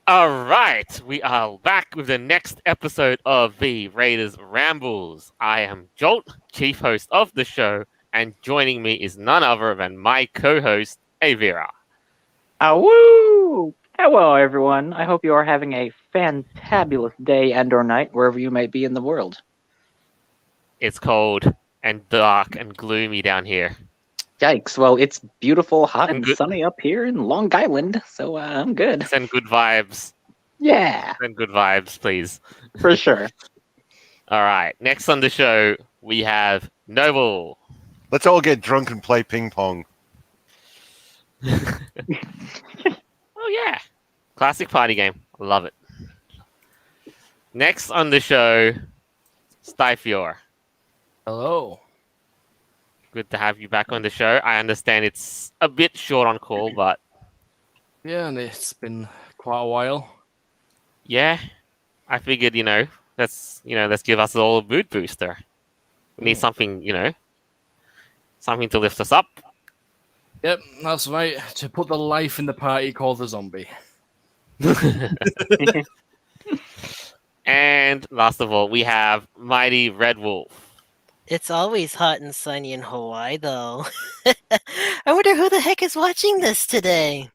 All right, we are back with the next episode of the Raiders Rambles. I am Jolt, chief host of the show, and joining me is none other than my co-host, Avira. Woo! Hello, everyone. I hope you are having a fantabulous day and/or night wherever you may be in the world. It's cold and dark and gloomy down here. Yikes! Well, it's beautiful, hot, Send and good, sunny up here in Long Island, so I'm good. send good vibes. Yeah, Send good vibes, please. for sure. All right, next on the show we have Noble. Let's all get drunk and play ping pong. Oh yeah, classic party game. Love it. Next on the show, Styfior. Hello. Good to have you back on the show. I understand it's a bit short on call, but Yeah, and it's been quite a while. yeah, I figured let's give us all a mood booster. We need something, something to lift us up. Yep, that's right. To put the life in the party called the zombie. And last of all, we have Mighty Red Wolf. It's always hot and sunny in Hawaii, though. I wonder who the heck is watching this today.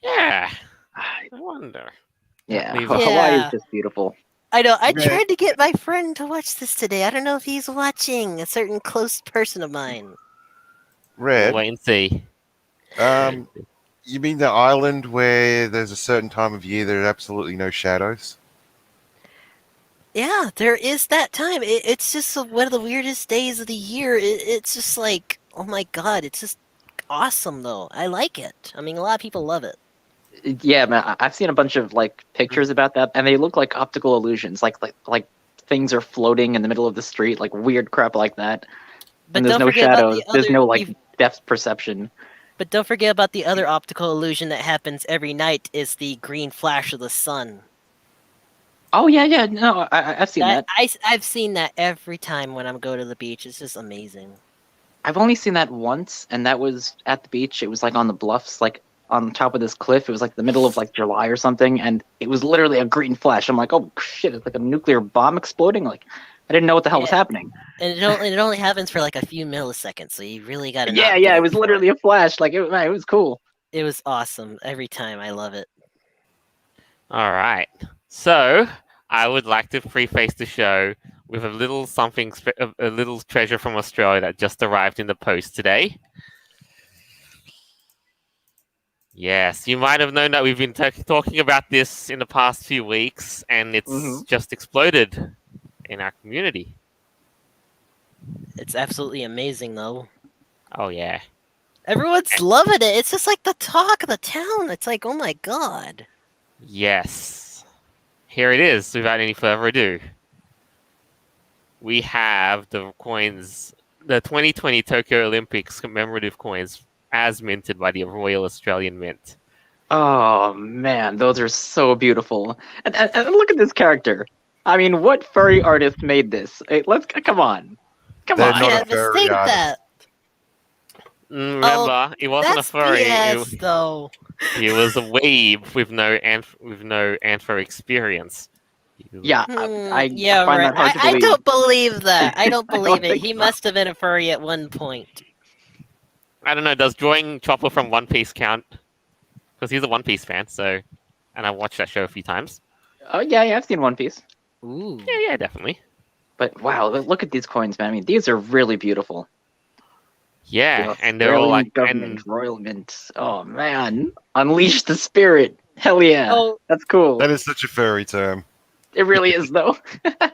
Yeah, I wonder. Yeah, Leave- Hawaii Yeah. is just beautiful. I know. I Yeah. tried to get my friend to watch this today. I don't know if he's watching. A certain close person of mine. Red, Wait and see. you mean the island where there's a certain time of year there are absolutely no shadows? Yeah, there is that time. It's just one of the weirdest days of the year. It's just like, oh my god, it's just awesome, though. I like it. I mean, a lot of people love it. Yeah, man, I've seen a bunch of pictures about that, and they look like optical illusions, like things are floating in the middle of the street, like weird crap like that. But And there's don't no forget about shadows. the There's other- no you've- depth perception. But don't forget about the other optical illusion that happens every night is the green flash of the sun. Oh yeah, no, I've seen that. I've seen that every time when I'm go to the beach. It's just amazing. I've only seen that once, and that was at the beach. It was like on the bluffs, like on top of this cliff. It was like the middle of like July or something, and it was literally a green flash. I'm like, oh shit, it's like a nuclear bomb exploding. Like, I didn't know what the hell was Yeah. happening. And it only happens for like a few milliseconds, so you really got to. Yeah, it was literally a flash. Like, man, it was cool. It was awesome every time. I love it. All right. So I would like to preface the show with a little something, a little treasure from Australia that just arrived in the post today. Yes, you might have known that we've been talking about this in the past few weeks, and it's Mhm. just exploded in our community. It's absolutely amazing, though. Oh yeah. Everyone's loving it. It's just like the talk of the town. It's like, oh my god. Yes. Here it is, without any further ado. We have the coins, the 2020 Tokyo Olympics commemorative coins, as minted by the Royal Australian Mint. Oh man, those are so beautiful. And look at this character. I mean, what furry artist made this? Hey, come on, They're not Yeah, a furry mistake artist. that. Remember, it wasn't a That's furry. BS, though. He was a weeb with no anther experience. Yeah, I yeah, find right. that hard to I believe. don't believe that. I don't I don't believe it. think He so. must have been a furry at one point. I don't know. Does drawing Chopper from One Piece count? Because he's a One Piece fan, so, and I've watched that show a few times. Oh yeah, I've seen One Piece. Ooh. Yeah, definitely. But wow, look at these coins, man. I mean, these are really beautiful. Yeah, The and they're all Australian like, government, and Royal Mint. Oh man, unleash the spirit. Hell yeah, Oh, that's cool. That is such a furry term. It really is though.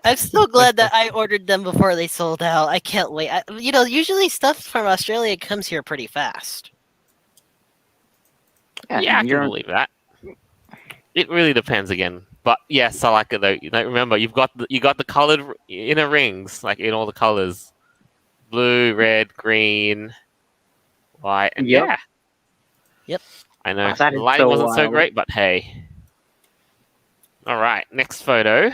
I'm so glad that I ordered them before they sold out. I can't wait. Usually stuff from Australia comes here pretty fast. yeah, I can you're- believe that. It really depends again, but yes, I like it though. Remember, you got the colored inner rings, like in all the colors, blue, red, green, white, and Yep. yeah. Yep. I know Oh, that the is light so wasn't so wild. great, but hey. All right, next photo.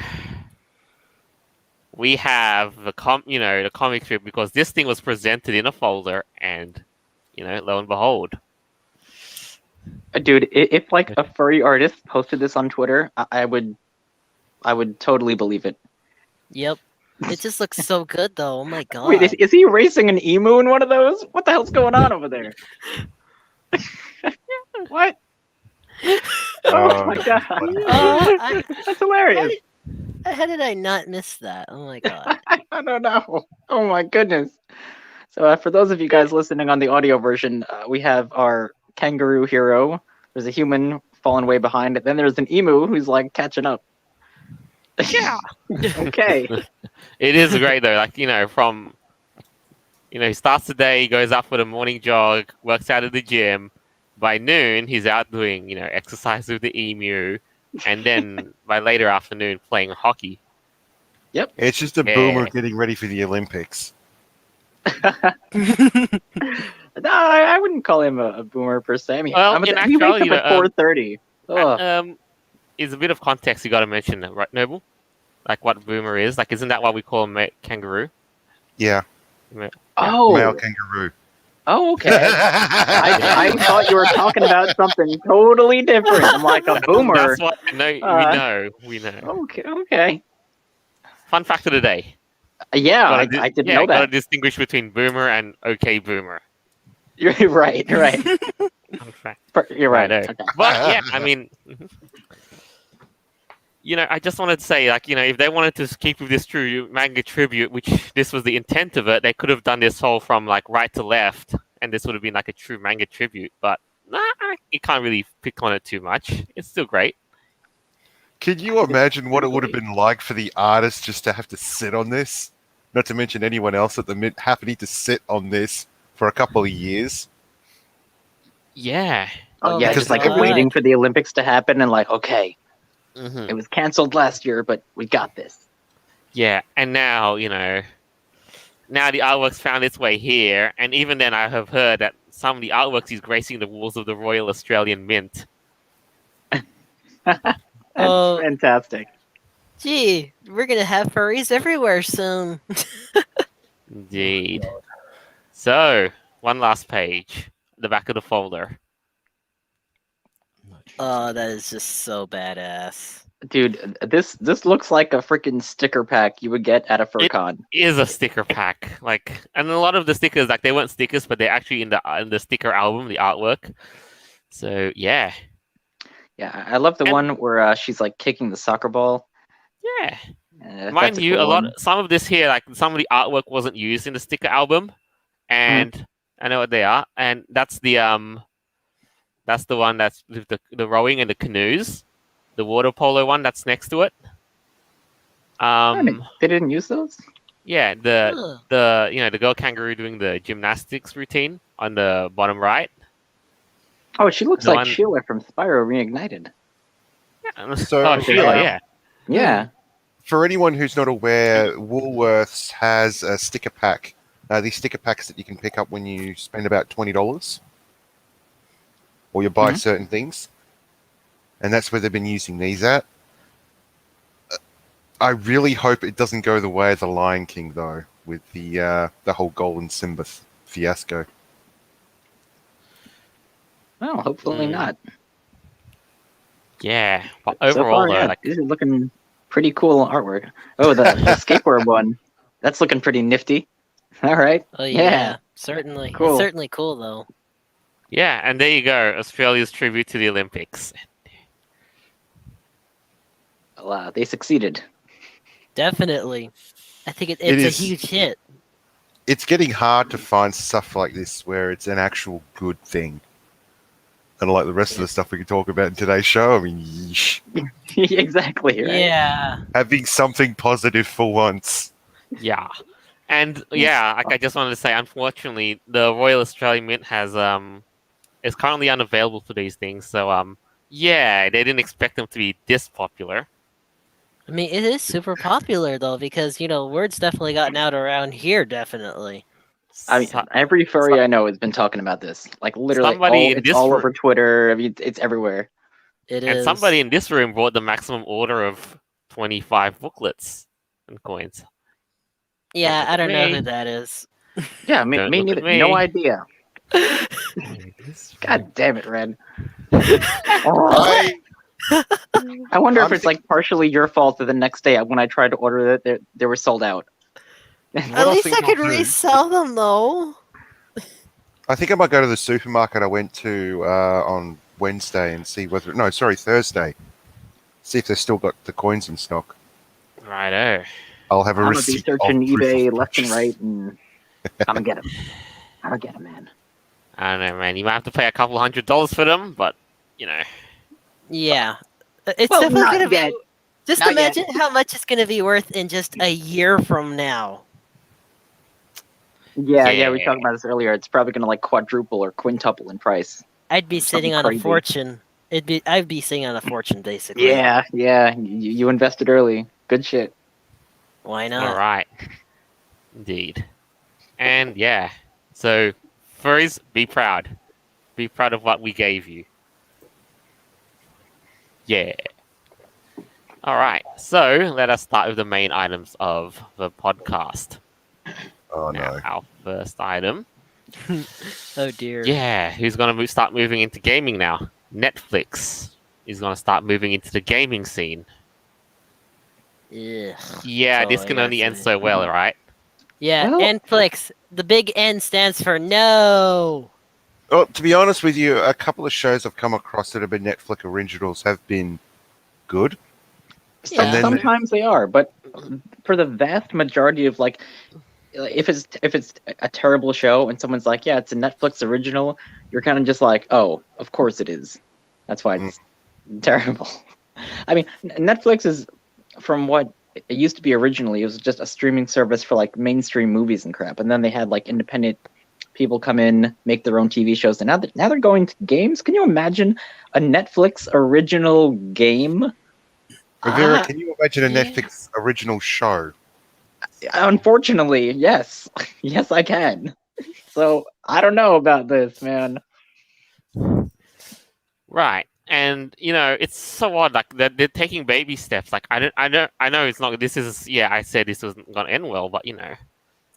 We have the comic strip, because this thing was presented in a folder, and lo and behold, Dude, if like a furry artist posted this on Twitter, I would totally believe it. Yep. It just looks so good, though. Oh my god. Wait, is he racing an emu in one of those? What the hell's going on over there? What? Oh my god, that's hilarious. How did I not miss that? Oh my god. I don't know. Oh my goodness. So for those of you guys listening on the audio version, we have our kangaroo hero. There's a human falling way behind. Then there's an emu who's like catching up. Yeah. Okay. It is great though. Like from he starts the day, he goes out for the morning jog, works out at the gym. By noon, he's out doing exercise with the emu, and then by later afternoon playing hockey. It's just a boomer getting ready for the Olympics. No, I wouldn't call him a boomer per se. I mean, Well, he in wakes actuality, up at 4:30. Is a bit of context you got to mention, right, Noble? Like what boomer is. Like, isn't that why we call him kangaroo? Yeah, Oh, male kangaroo. oh, okay. I thought you were talking about something totally different. I'm like a boomer. That's what we know. Okay. Fun fact of the day. Yeah, I didn't know Got to that. distinguish between boomer and okay boomer. You're right. Fun fact. You're right. I know. Okay. But yeah, I mean, I just wanted to say, like, if they wanted to keep with this true manga tribute, which this was the intent of it, they could have done this whole from like right to left, and this would have been like a true manga tribute. But you can't really pick on it too much. It's still great. Can you imagine what it would have been like for the artist just to have to sit on this? Not to mention anyone else at the mid happening to sit on this for a couple of years. Yeah. Oh, yeah, my just like God. waiting for the Olympics to happen and like, okay, Mhm. it was canceled last year, but we got this. Yeah, and now now the artwork's found its way here, and even then, I have heard that some of the artworks is gracing the walls of the Royal Australian Mint. That's Oh. fantastic. Gee, we're gonna have furries everywhere soon. Indeed. So, one last page, the back of the folder. Oh, that is just so badass. Dude, this looks like a freaking sticker pack you would get at a FurCon. Is a sticker pack, and a lot of the stickers, they weren't stickers, but they're actually in the sticker album, the artwork. So yeah, Yeah, I love the one where she's like kicking the soccer ball. yeah. That's Mind you, cool a lot. one. Some of this here, some of the artwork wasn't used in the sticker album, and I know what they are, and that's the one that's with the rowing and the canoes, the water polo one that's next to it. They didn't use those? Yeah, Huh. the girl kangaroo doing the gymnastics routine on the bottom right. Oh, she looks The like one- Sheila from Spyro Reignited. So, oh, Sheila, yeah. Yeah. For anyone who's not aware, Woolworths has a sticker pack. These sticker packs that you can pick up when you spend about $20, or you buy certain things, and that's where they've been using these at. I really hope it doesn't go the way of the Lion King, though, with the whole Golden Simba fiasco. Well, hopefully not. Yeah, but So overall, far, yeah, though, these are looking pretty cool artwork. Oh, the skateboard one. That's looking pretty nifty. All right. Oh yeah, Yeah. certainly. Cool. It's certainly cool though. yeah, and there you go, Australia's tribute to the Olympics. Well, they succeeded. Definitely. I think it's It a is- huge hit. It's getting hard to find stuff like this where it's an actual good thing. Unlike the rest of the stuff we could talk about in today's show, I mean, yeesh. Exactly. Right? Yeah. Having something positive for once. Yeah, and yeah, I just wanted to say, unfortunately, the Royal Australian Mint has is currently unavailable for these things. So yeah, they didn't expect them to be this popular. I mean, it is super popular though because word's definitely gotten out around here. Definitely. I mean, every furry I know has been talking about this. Like literally, Somebody in it's this all room- over Twitter. I mean, it's everywhere. It And is. somebody in this room brought the maximum order of 25 booklets and coins. Yeah, I don't know me. who that is. Yeah, me Don't look at neither. me. No idea. God damn it, Red. I, I wonder if I'm it's like partially your fault that the next day when I tried to order it, they were sold out. what At least think I could I'll do- resell them though. I think I might go to the supermarket I went to on Wednesday and see whether. No, sorry, Thursday. See if they've still got the coins in stock. Righto. I'll have a I'm gonna be receipt searching of proof eBay of left and purchase. right, and I'm gonna get them. I'm gonna get them, man. I don't know, man. You might have to pay a couple $100 for them, but you know. Yeah, it's Well, definitely not gonna be. yet. Just Not yet. imagine how much it's gonna be worth in just a year from now. Yeah, we Yeah. talked about this earlier. It's probably gonna like quadruple or quintuple in price. I'd be Something sitting on crazy. a fortune. I'd be sitting on a fortune basically. Yeah. You invested early. Good shit. Why All not? right. Indeed. And yeah. So, furries, be proud. Be proud of what we gave you. Yeah. All right. So, let us start with the main items of the podcast. Oh Now, no. our first item. Oh dear. Yeah, who's going to start moving into gaming now? Netflix is going to start moving into the gaming scene. Ugh. Yeah, So this can only end so well, right? Yeah, Well- Netflix. The big N stands for no. Well, to be honest with you, a couple of shows I've come across that have been Netflix originals have been good. Yeah. And then Sometimes they are, but for the vast majority of like, if it's a terrible show and someone's like, yeah, it's a Netflix original, you're kind of just like, oh, of course it is. That's why it's terrible. I mean, Netflix is, from what it used to be originally, it was just a streaming service for like mainstream movies and crap, and then they had like independent people come in, make their own TV shows, and now they're going to games. Can you imagine a Netflix original game? Vera, Ah, can you imagine a yeah. Netflix original show? Unfortunately, yes. Yes, I can. So, I don't know about this, man. Right. And you know, it's so odd. Like they're taking baby steps. Like I know it's not. This is I said this wasn't gonna end well, but you know.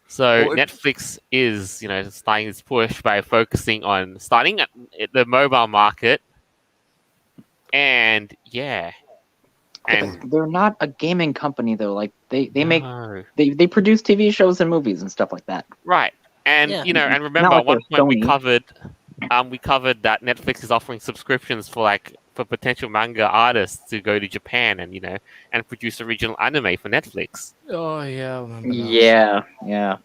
So Well, Netflix is starting its push by focusing on starting at the mobile market, and yeah, and But they're not a gaming company though. Like they make no. they produce TV shows and movies and stuff like that. Right. And Yeah. and Not remember like at one they're point we Sony. covered that Netflix is offering subscriptions for potential manga artists to go to Japan and produce original anime for Netflix. Oh yeah, I remember that. Yeah.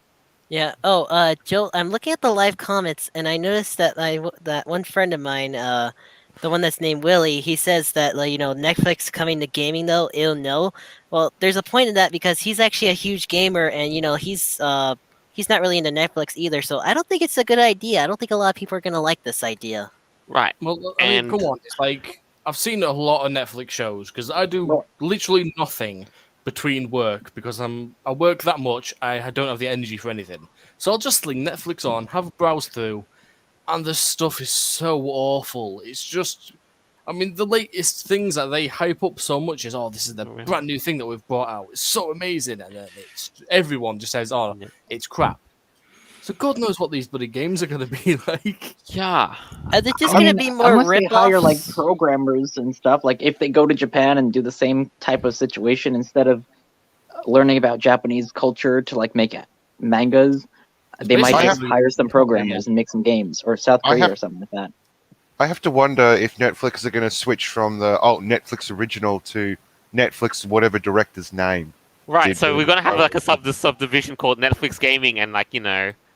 Yeah. Oh, Joe, I'm looking at the live comments, and I noticed that that one friend of mine, the one that's named Willie, he says that Netflix coming to gaming though, ew no. Well, there's a point in that because he's actually a huge gamer, and he's not really into Netflix either. So I don't think it's a good idea. I don't think a lot of people are gonna like this idea. Right. Well, I mean, And- come on. It's like I've seen a lot of Netflix shows because I do Well- literally nothing between work because I work that much. I don't have the energy for anything, so I'll just sling Netflix on, have a browse through, and the stuff is so awful. It's just, I mean, the latest things that they hype up so much is, oh, this is the Oh, yeah. brand new thing that we've brought out. It's so amazing, and then everyone just says, oh, Yeah. it's crap. So God knows what these bloody games are going to be like. Yeah. Are they just I gonna mean, be more unless they hire like rip-offs? programmers and stuff. Like if they go to Japan and do the same type of situation instead of learning about Japanese culture to like make mangas, they might basically- just hire some programmers and make some games, or South I Korea have- or something like that. I have to wonder if Netflix are going to switch from the Netflix original to Netflix whatever director's name. Right. Did So do we're gonna have it. like a subdivision called Netflix Gaming, and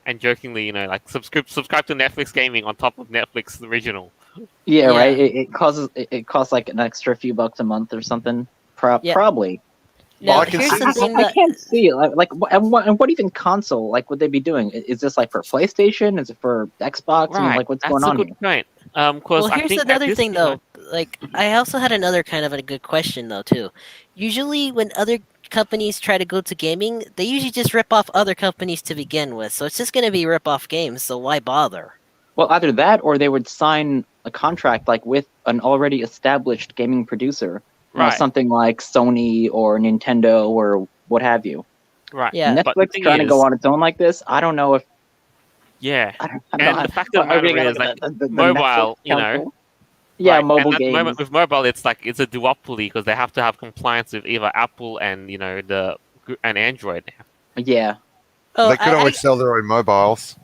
and jokingly, subscribe to Netflix Gaming on top of Netflix original. Yeah, Yeah. right. It costs like an extra few bucks a month or something. Yeah. Probably. Now, I can here's see- the thing I that can't see it. And what even console like would they be doing? Is this like for PlayStation? Is it for Xbox? I mean, Right. like what's That's going a on good here? point. 'Cause well, I here's think at another this thing time- though. Like, I also had another kind of a good question though too. Usually, when other companies try to go to gaming, they usually just rip off other companies to begin with. So it's just gonna be rip off games. So why bother? Well, either that or they would sign a contract like with an already established gaming producer. You know, Right. something like Sony or Nintendo or what have you. Right. Yeah. But the Netflix thing trying to go is- on its own like this, I don't know if Yeah. I don't And know. the fact of the Are we matter gonna is, get like, the mobile, Netflix council? Yeah, Right, mobile and at the games. moment with mobile, it's a duopoly because they have to have compliance with either Apple and and Android now. Yeah. Oh, They could always sell their own mobiles.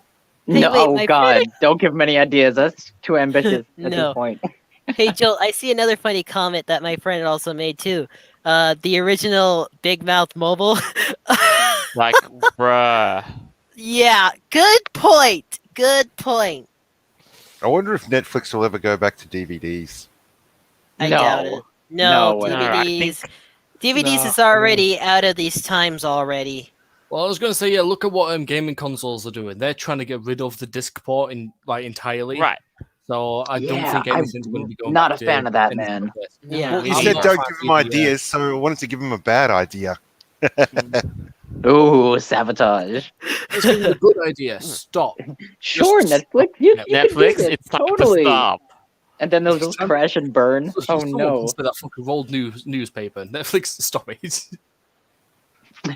Hey, No, wait, oh my God, don't give them any ideas. That's too ambitious at this No. point. Hey Joel, I see another funny comment that my friend also made too. The original Big Mouth Mobile. Like, bruh. Yeah, good point. Good point. I wonder if Netflix will ever go back to DVDs. I doubt No. it. No, No way. No, I think DVDs Nah, is already out of these times already. Well, I was going to say, yeah, look at what gaming consoles are doing. They're trying to get rid of the disc port entirely. right. So I don't Yeah, think I'm anything's going to be going not back a fan of that, anything man. like this. Yeah, Well, you I'm said not. don't give them ideas, so I wanted to give them a bad idea. Ooh, sabotage. Let's give them a good idea. Stop. Sure, Just- Netflix, you can do Netflix, this, it's time totally. to stop. And then they'll just crash and burn. Oh Someone no. can spit that fucking rolled newspaper. Netflix, stop it.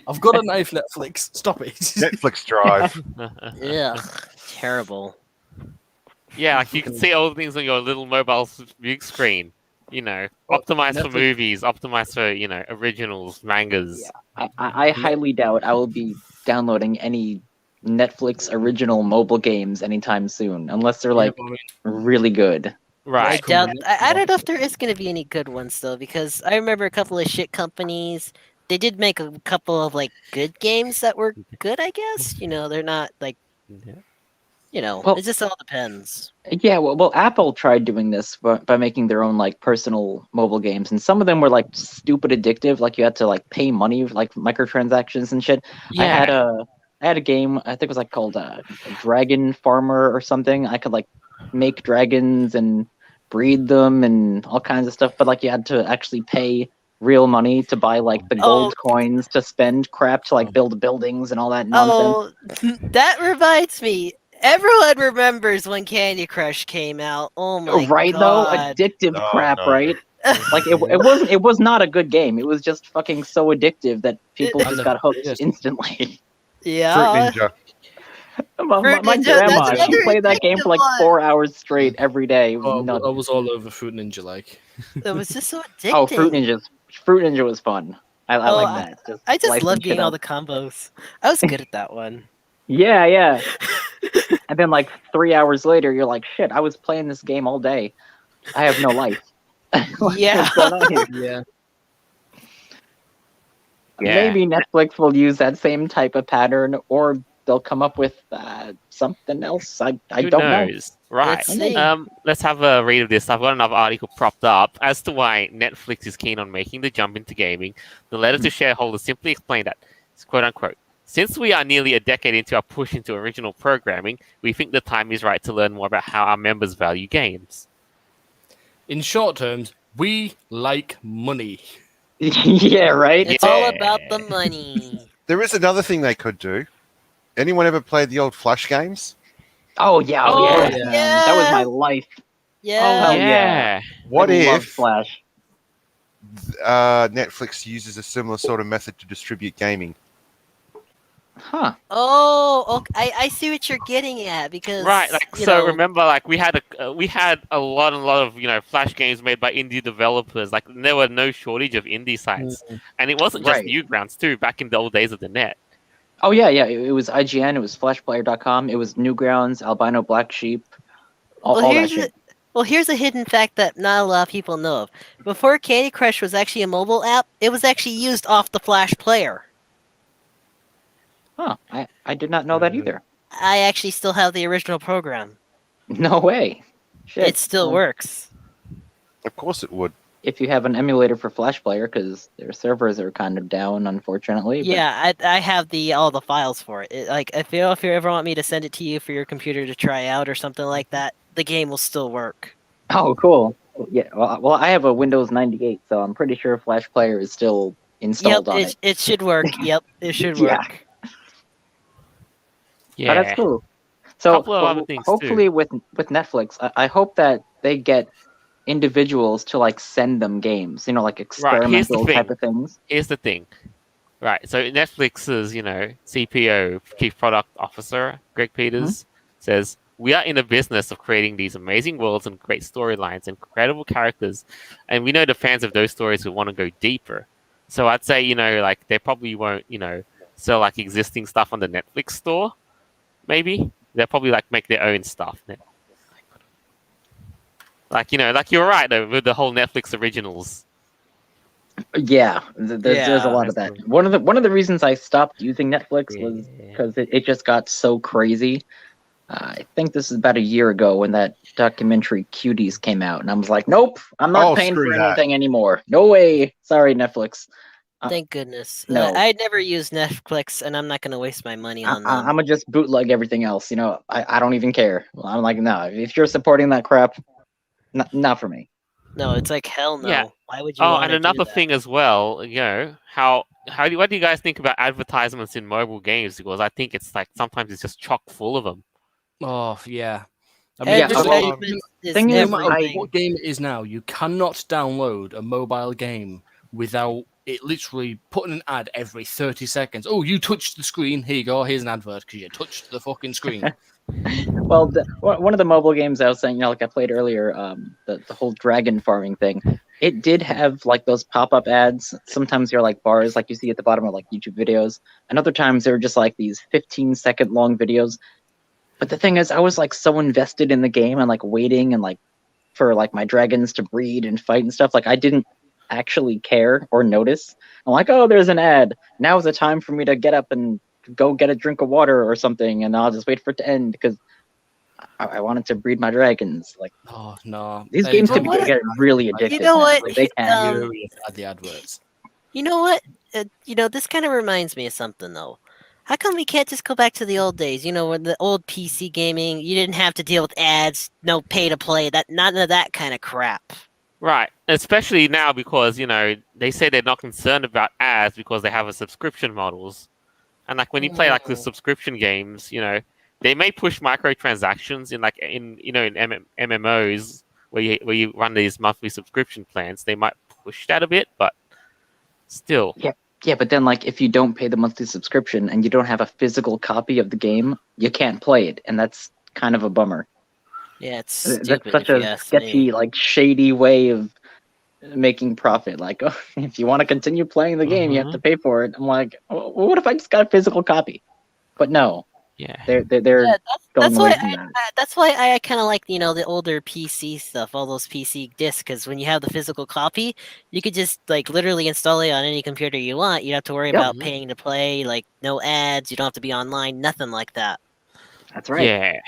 I've got a knife, Netflix. Stop it. Netflix Drive. Ugh, terrible. Yeah, like you can see all the things on your little mobile big screen. Optimized for Netflix- movies, optimized for originals, mangas. I highly doubt I will be downloading any Netflix original mobile games anytime soon, unless they're like really good. I Right. doubt. I don't know if there is going to be any good ones though, because I remember a couple of shit companies. They did make a couple of like good games that were good, I guess. They're not like Well- it just all depends. Yeah, well, Apple tried doing this by making their own like personal mobile games, and some of them were like stupid addictive. Like you had to like pay money, like microtransactions and shit. I had a game, I think it was like called Dragon Farmer or something. I could like make dragons and breed them and all kinds of stuff, but like you had to actually pay real money to buy like the gold coins to spend crap to like build buildings and all that nonsense. Oh, that reminds me. Everyone remembers when Candy Crush came out. Oh my Right god! though, addictive Oh, crap, no. right? Like it was not a good game. It was just fucking so addictive that people just got hooked Yes. instantly. Yeah. Fruit Ninja. My Ninja, grandma, that's she another played that game for like addictive 4 hours straight every day. It was Oh, nuts. I was all over Fruit Ninja, like. It was just so addictive. Oh, Fruit Ninja was fun. I Oh, like that. I just slicing love shit getting all up. the combos. I was good at that one. Yeah. And then like 3 hours later, you're like, shit, I was playing this game all day. I have no life. Yeah. What's going on here? Yeah. Yeah. Maybe Netflix will use that same type of pattern, or they'll come up with something else. I Who don't know. knows? Right. Let's see. Let's have a read of this. I've got another article propped up as to why Netflix is keen on making the jump into gaming. The letter to shareholders simply explained that, quote unquote, since we are nearly a decade into our push into original programming, we think the time is right to learn more about how our members value games. In short terms, we like money. Yeah, right? It's all about the money. There is another thing they could do. Anyone ever played the old Flash games? Oh, yeah. Oh, yeah. yeah. That was my life. Yeah. hell yeah. What I love if Flash? Netflix uses a similar sort of method to distribute gaming? Huh. Oh, okay. I see what you're getting at because Right, remember, we had a lot of Flash games made by indie developers. Like there were no shortage of indie sites, and it wasn't just Right. Newgrounds too. Back in the old days of the net. Oh, yeah. It was IGN. It was FlashPlayer.com. It was Newgrounds, Albino Black Sheep. All that shit. Here's a hidden fact that not a lot of people know of. Before Candy Crush was actually a mobile app, it was actually used off the Flash player. Huh. I did not know that either. I actually still have the original program. No way. Shit. It still Well, works. Of course it would. If you have an emulator for Flash Player, because their servers are kind of down, unfortunately. but- Yeah, I have all the files for it. Like if you ever want me to send it to you for your computer to try out or something like that, the game will still work. Oh, cool. Yeah. Well, I have a Windows 98, so I'm pretty sure Flash Player is still installed on it. It should work. Yep, it should Yeah. work. Yeah, Oh, that's cool. So Couple of other things, too. hopefully with Netflix, I hope that they get individuals to like send them games, like here's the experimental thing. type of things. Here's the thing. Right, so Netflix's CPO, Chief Product Officer, Greg Peters, says we are in a business of creating these amazing worlds and great storylines, incredible characters, and we know the fans of those stories will want to go deeper. So I'd say, like they probably won't, sell like existing stuff on the Netflix store. Maybe they'll probably like make their own stuff. Like like you're right though with the whole Netflix originals. Yeah, there's a lot of that. That's One of the reasons I stopped using Netflix was Yeah. because it just got so crazy. I think this is about a year ago when that documentary Cuties came out, and I was like, nope, I'm not Oh, paying for screw that. anything anymore. No way. Sorry, Netflix. Thank goodness. no. I never use Netflix, and I'm not gonna waste my money on them. I'm gonna just bootleg everything else. I don't even care. I'm like, no, if you're supporting that crap, not for me. No, it's like hell no. Yeah. Why would you Oh, want and to another do that? thing as well, what do you guys think about advertisements in mobile games? Because I think it's like sometimes it's just chock full of them. Oh yeah. I Yeah, this is well, Advertisement is thing is, no matter everything. what game it is now, you cannot download a mobile game without it literally putting an ad every 30 seconds. Oh, you touched the screen. Here you go. Here's an advert because you touched the fucking screen. Well, one of the mobile games I was saying, like I played earlier, the whole dragon farming thing, it did have like those pop-up ads. Sometimes they're like bars, like you see at the bottom of like YouTube videos, and other times they're just like these 15-second long videos. But the thing is, I was like so invested in the game and like waiting and like for like my dragons to breed and fight and stuff. Like I didn't actually care or notice. I'm like, oh, there's an ad. Now is the time for me to get up and go get a drink of water or something, and I'll just wait for it to end because I wanted to breed my dragons. Like Oh no. these games can get really addictive. You know what? Like, they can. Furious at the adverts. You know what? This kind of reminds me of something though. How come we can't just go back to the old days? When the old PC gaming, you didn't have to deal with ads, no pay to play, none of that kind of crap. Right. Especially now because, they say they're not concerned about ads because they have a subscription models. And like when you play like the subscription games, they may push microtransactions in MMOs where you run these monthly subscription plans. They might push that a bit, but still. Yeah, but then like if you don't pay the monthly subscription and you don't have a physical copy of the game, you can't play it, and that's kind of a bummer. Yeah, it's That's stupid. such if you a ask sketchy, me. like shady way of making profit. Like, oh, if you want to continue playing the game, you have to pay for it. I'm like, well, what if I just got a physical copy? But no, Yeah. they're Yeah, going that's away why from that. that's why I kind of like the older PC stuff, all those PC discs, because when you have the physical copy, you could just like literally install it on any computer you want. You don't have to worry Yep. about paying to play, like no ads. You don't have to be online, nothing like that. That's right. Yeah.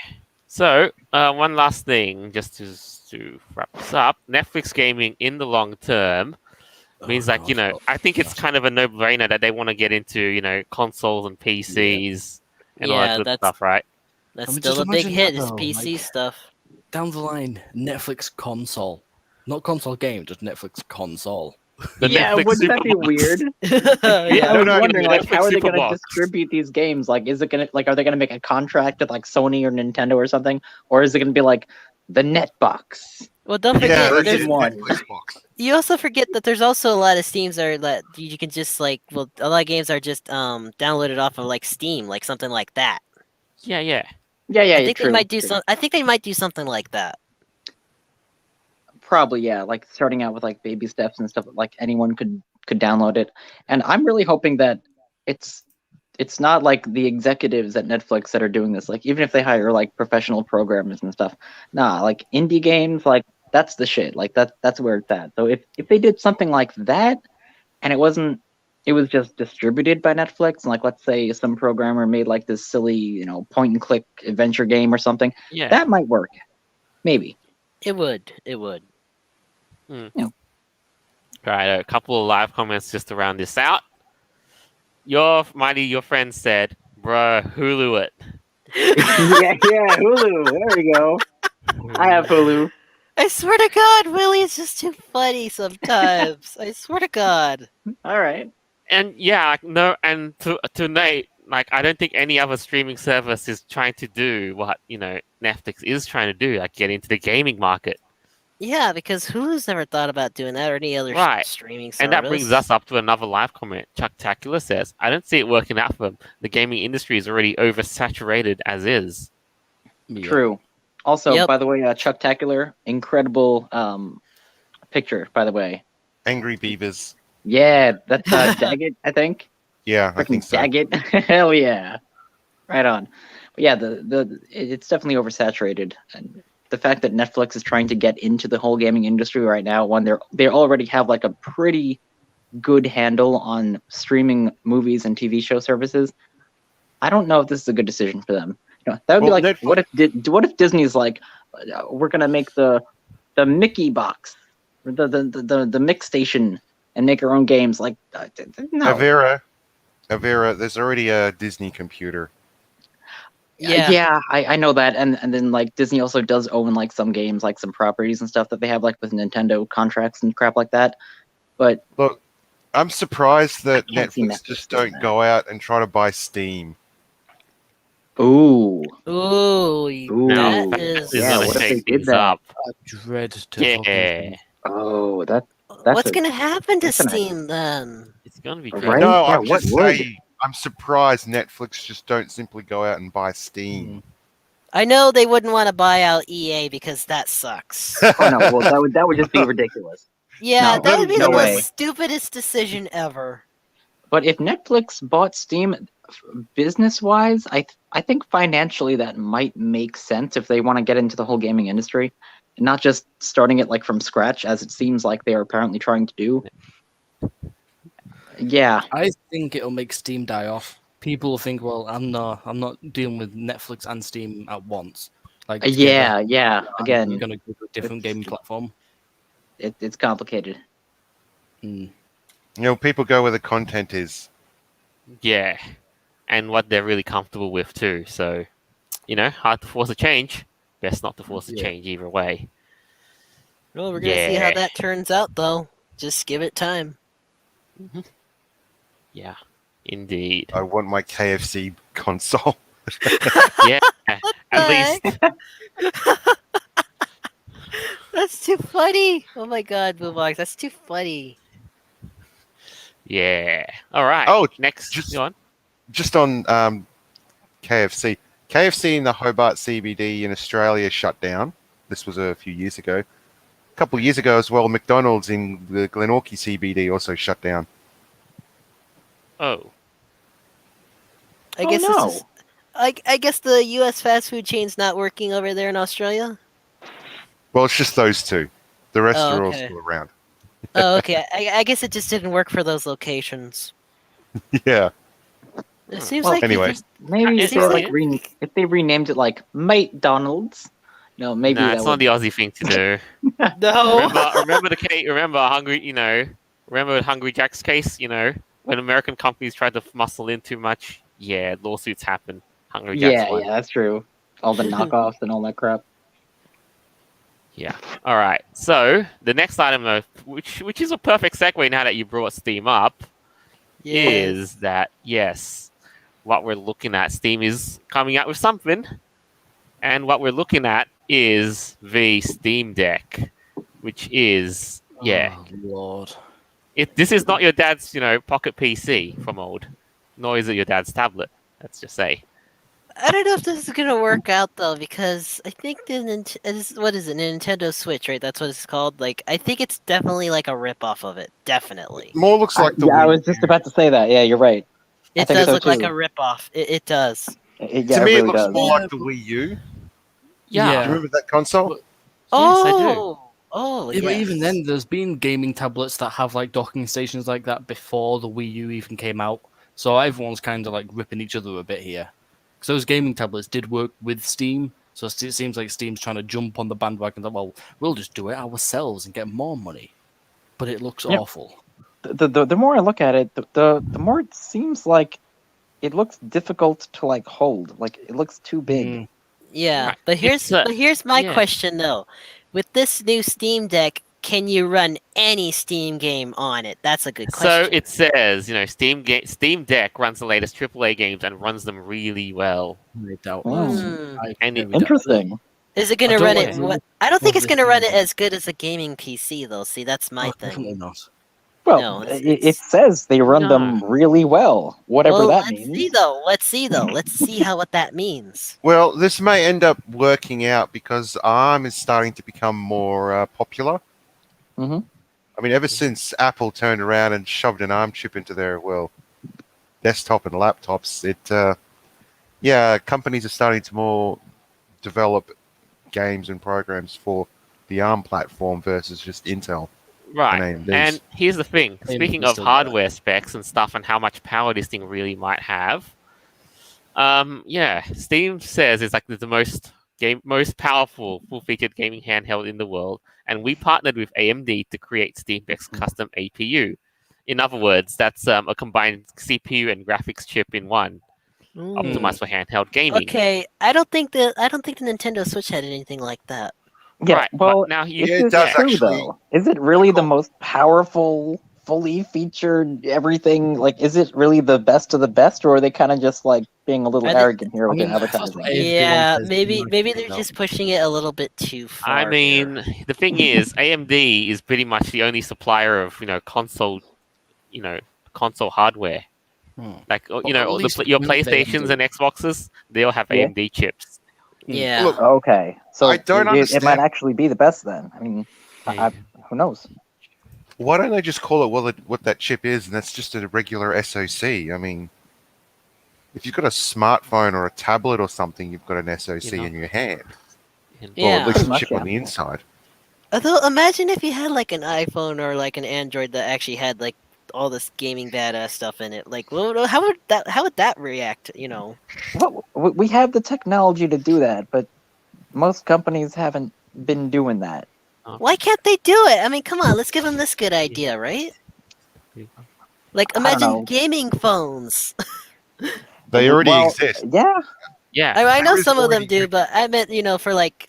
So, one last thing, just to wrap this up. Netflix gaming in the long term means I think it's kind of a no-brainer that they want to get into, consoles and PCs and all that good stuff, right? That's I mean, still just a big imagine hit. that, Is though, PC like- stuff. Down the line, Netflix console. Not console game, just Netflix console. The Yeah, Netflix wouldn't that be Superbox. weird? Yeah. I was no, wondering, the like, Netflix how are they going to Superbox. distribute these games? Like, are they going to make a contract with like Sony or Nintendo or something, or is it going to be like the Netbox? Well, don't Yeah, forget, that's there's it, one. Netflix box. you also forget that there's also a lot of Steams that you can just a lot of games are just downloaded off of like Steam, like something like that. Yeah. Yeah, I think true. they might do I think they might do something like that. Probably, yeah. Like starting out with like baby steps and stuff. Like anyone could download it, and I'm really hoping that it's not like the executives at Netflix that are doing this. Like even if they hire like professional programmers and stuff, nah. Like indie games, like that's the shit. Like that's where it's at. So if they did something like that, and it was just distributed by Netflix, and like let's say some programmer made like this silly, point and click adventure game or something, Yeah. that might work. Maybe. It would. It would. Right, a couple of live comments just to round this out. Your friend said, bruh, Hulu it. yeah, Hulu. There we go. I have Hulu. I swear to God, Willie, it's just too funny sometimes. I swear to God. All right. And yeah, no, and to Nate, like I don't think any other streaming service is trying to do what Netflix is trying to do, like get into the gaming market. Yeah, because Hulu's never thought about doing that or any other Right. streaming service. And that brings us up to another live comment. Chuck Tacular says, I don't see it working out for them. The gaming industry is already oversaturated as is. Yeah. True. Also, Yep. by the way, Chucktacular, incredible picture. By the way, Angry Beavers. yeah, that's Daggett, I think. Yeah, I Freaking think so. Daggett, hell yeah, right on. But yeah, it's definitely oversaturated, and the fact that Netflix is trying to get into the whole gaming industry right now, when they already have like a pretty good handle on streaming movies and TV show services. I don't know if this is a good decision for them. That would be Well, like, what if Disney's like, we're gonna make the Mickey box, the Mick station, and make our own games? Like, no. Avera, there's already a Disney computer. Yeah. I know that, and then like Disney also does own like some games, like some properties and stuff that they have like with Nintendo contracts and crap like that. But Look, I'm surprised that I can't see Netflix Netflix just doing don't that. go out and try to buy Steam. Ooh, Ooh, that That is. is yeah. gonna What if they shake did things that? up. I dread to fucking Yeah, think. Oh, that's What's a gonna happen to that's an Steam then? it's gonna be Right? crazy. No, Yeah, I'm what just would? saying. I'm surprised Netflix just don't simply go out and buy Steam. I know they wouldn't want to buy out EA because that sucks. Oh no, well that would just be ridiculous. Yeah, No, that would be no the way. most stupidest decision ever. But if Netflix bought Steam, business wise, I think financially that might make sense if they want to get into the whole gaming industry, and not just starting it like from scratch, as it seems like they are apparently trying to do. Yeah, I think it'll make Steam die off. People will think, well, I'm not dealing with Netflix and Steam at once. Like together. yeah. I'm Again, gonna go to a different gaming platform. it's complicated. Mm. People go where the content is. Yeah, and what they're really comfortable with too. So, hard to force a change. Best not to force a Yeah. change either way. Well, we're gonna see how Yeah. that turns out, though. Just give it time. Yeah, indeed. I want my KFC console. Yeah, at least. That's too funny. Oh my god, Boombox, that's too funny. Yeah. All right. Oh, next. just- Go on. Just on KFC. KFC in the Hobart CBD in Australia shut down. This was a few years ago. A couple of years ago as well, McDonald's in the Glenorchy CBD also shut down. Oh. I Oh, guess no. this is. I guess the U.S. fast food chain's not working over there in Australia. Well, it's just those two. The rest Oh, are all okay. still around. Oh, okay. I guess it just didn't work for those locations. Yeah. It seems Well, like you anyway. just- Maybe if It's they alright. if they renamed it like McDonald's, maybe Nah, that it's would. not the Aussie thing to do. no. Remember Hungry Jack's case, when American companies tried to muscle in too much, lawsuits happen. Hungry Jack's Yeah, one. that's true. All the knockoffs and all that crap. Yeah. All right. So the next item, which is a perfect segue now that you brought Steam up, is that yes, what we're looking at, Steam is coming out with something, and what we're looking at is the Steam Deck, which is Oh, Lord. This is not your dad's pocket PC from old, nor is it your dad's tablet. Let's just say. I don't know if this is gonna work out though, because I think what is it, Nintendo Switch, right? That's what it's called. Like, I think it's definitely like a rip off of it. Definitely, More looks like the I Wii was just U. about to say that. Yeah, you're right. it think does so, look like too. a rip off. It does. Yeah, To it me, really it looks does. more like the Wii U. Do Yeah. you remember that console? Yes, I do. Oh, Yeah, but even yes. then, there's been gaming tablets that have like docking stations like that before the Wii U even came out. So everyone's kind of like ripping each other a bit here. Because those gaming tablets did work with Steam, so it seems like Steam's trying to jump on the bandwagon that, well, we'll just do it ourselves and get more money. But it looks Yep. awful. The more I look at it, the more it seems like it looks difficult to like hold. Like it looks too big. Mm. Yeah, Right. but here's my yeah. question though. With this new Steam Deck, can you run any Steam game on it? That's a good question. So it says, Steam Deck runs the latest AAA games and runs them really well. I doubt Oh. that. Hmm. I And it- very doubt that. Interesting. Is it I gonna don't run like it? I don't think it's gonna run it this. as good as a gaming PC though. See, that's my Oh, thing. definitely not. Well, No, it says they run them really well, whatever well, that let's means. see though. Let's see what that means. Well, this may end up working out because ARM is starting to become more popular. Mhm. I mean, ever since Apple turned around and shoved an ARM chip into their, well, desktop and laptops, companies are starting to more develop games and programs for the ARM platform versus just Intel Right. and AMD's. And here's the thing. AMD Speaking is of still better. hardware specs and stuff and how much power this thing really might have, Steam says it's like the most powerful full-featured gaming handheld in the world, and we partnered with AMD to create Steam Deck's custom APU. In other words, that's a combined CPU and graphics chip in one, optimized for handheld gaming. Okay, I don't think the Nintendo Switch had anything like that. Yeah, Right, well, but now you, is it this does true actually- though? Is it really the most powerful, fully featured everything? Like, is it really the best of the best, or are they kind of just like being a little Are they- arrogant here with I mean, their that's what advertising? everyone Yeah, says, maybe in my they're opinion, just pushing it a little bit too far. I here. mean, the thing is, AMD is pretty much the only supplier of console hardware. Hmm. Like Well, your at least PlayStations AMD. and Xboxes, they all have Yeah. AMD chips. Yeah. Look, Okay, so I don't it might understand. actually be the best then. I mean, who knows? Why don't they just call it what that chip is, and that's just a regular SoC? I mean, if you've got a smartphone or a tablet or something, you've got an SoC in your hand. Or Yeah. at least Pretty a much, chip on the inside. Although, imagine if you had like an iPhone or like an Android that actually had like all this gaming badass stuff in it. Like, how would that react? Well, we have the technology to do that, but most companies haven't been doing that. Why can't they do it? I mean, come on, let's give them this good idea, right? Like, I don't imagine know. gaming phones. They already Well, exist. Yeah, Yeah, I know There is some of them already do, but I meant for like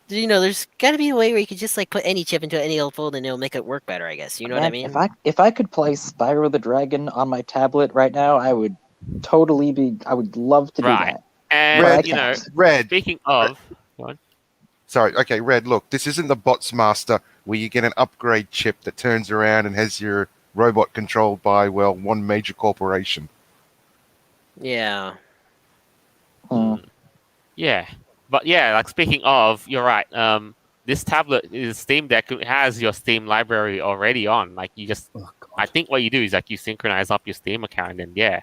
there's got to be a way where you could just like put any chip into any old phone and it'll make it work better. I guess you know what I man, mean. if I could play Spyro the Dragon on my tablet right now, I would totally be. I would love to do Right. that. and But I you know, can't. Red. speaking of, Sorry, okay, Red, look, this isn't the Bots Master where you get an upgrade chip that turns around and has your robot controlled by, well, one major corporation. Yeah. yeah, but yeah, like speaking of, you're right. This tablet is Steam Deck has your Steam library already on. Like you just, Oh, God. I think what you do is like you synchronize up your Steam account and Yeah,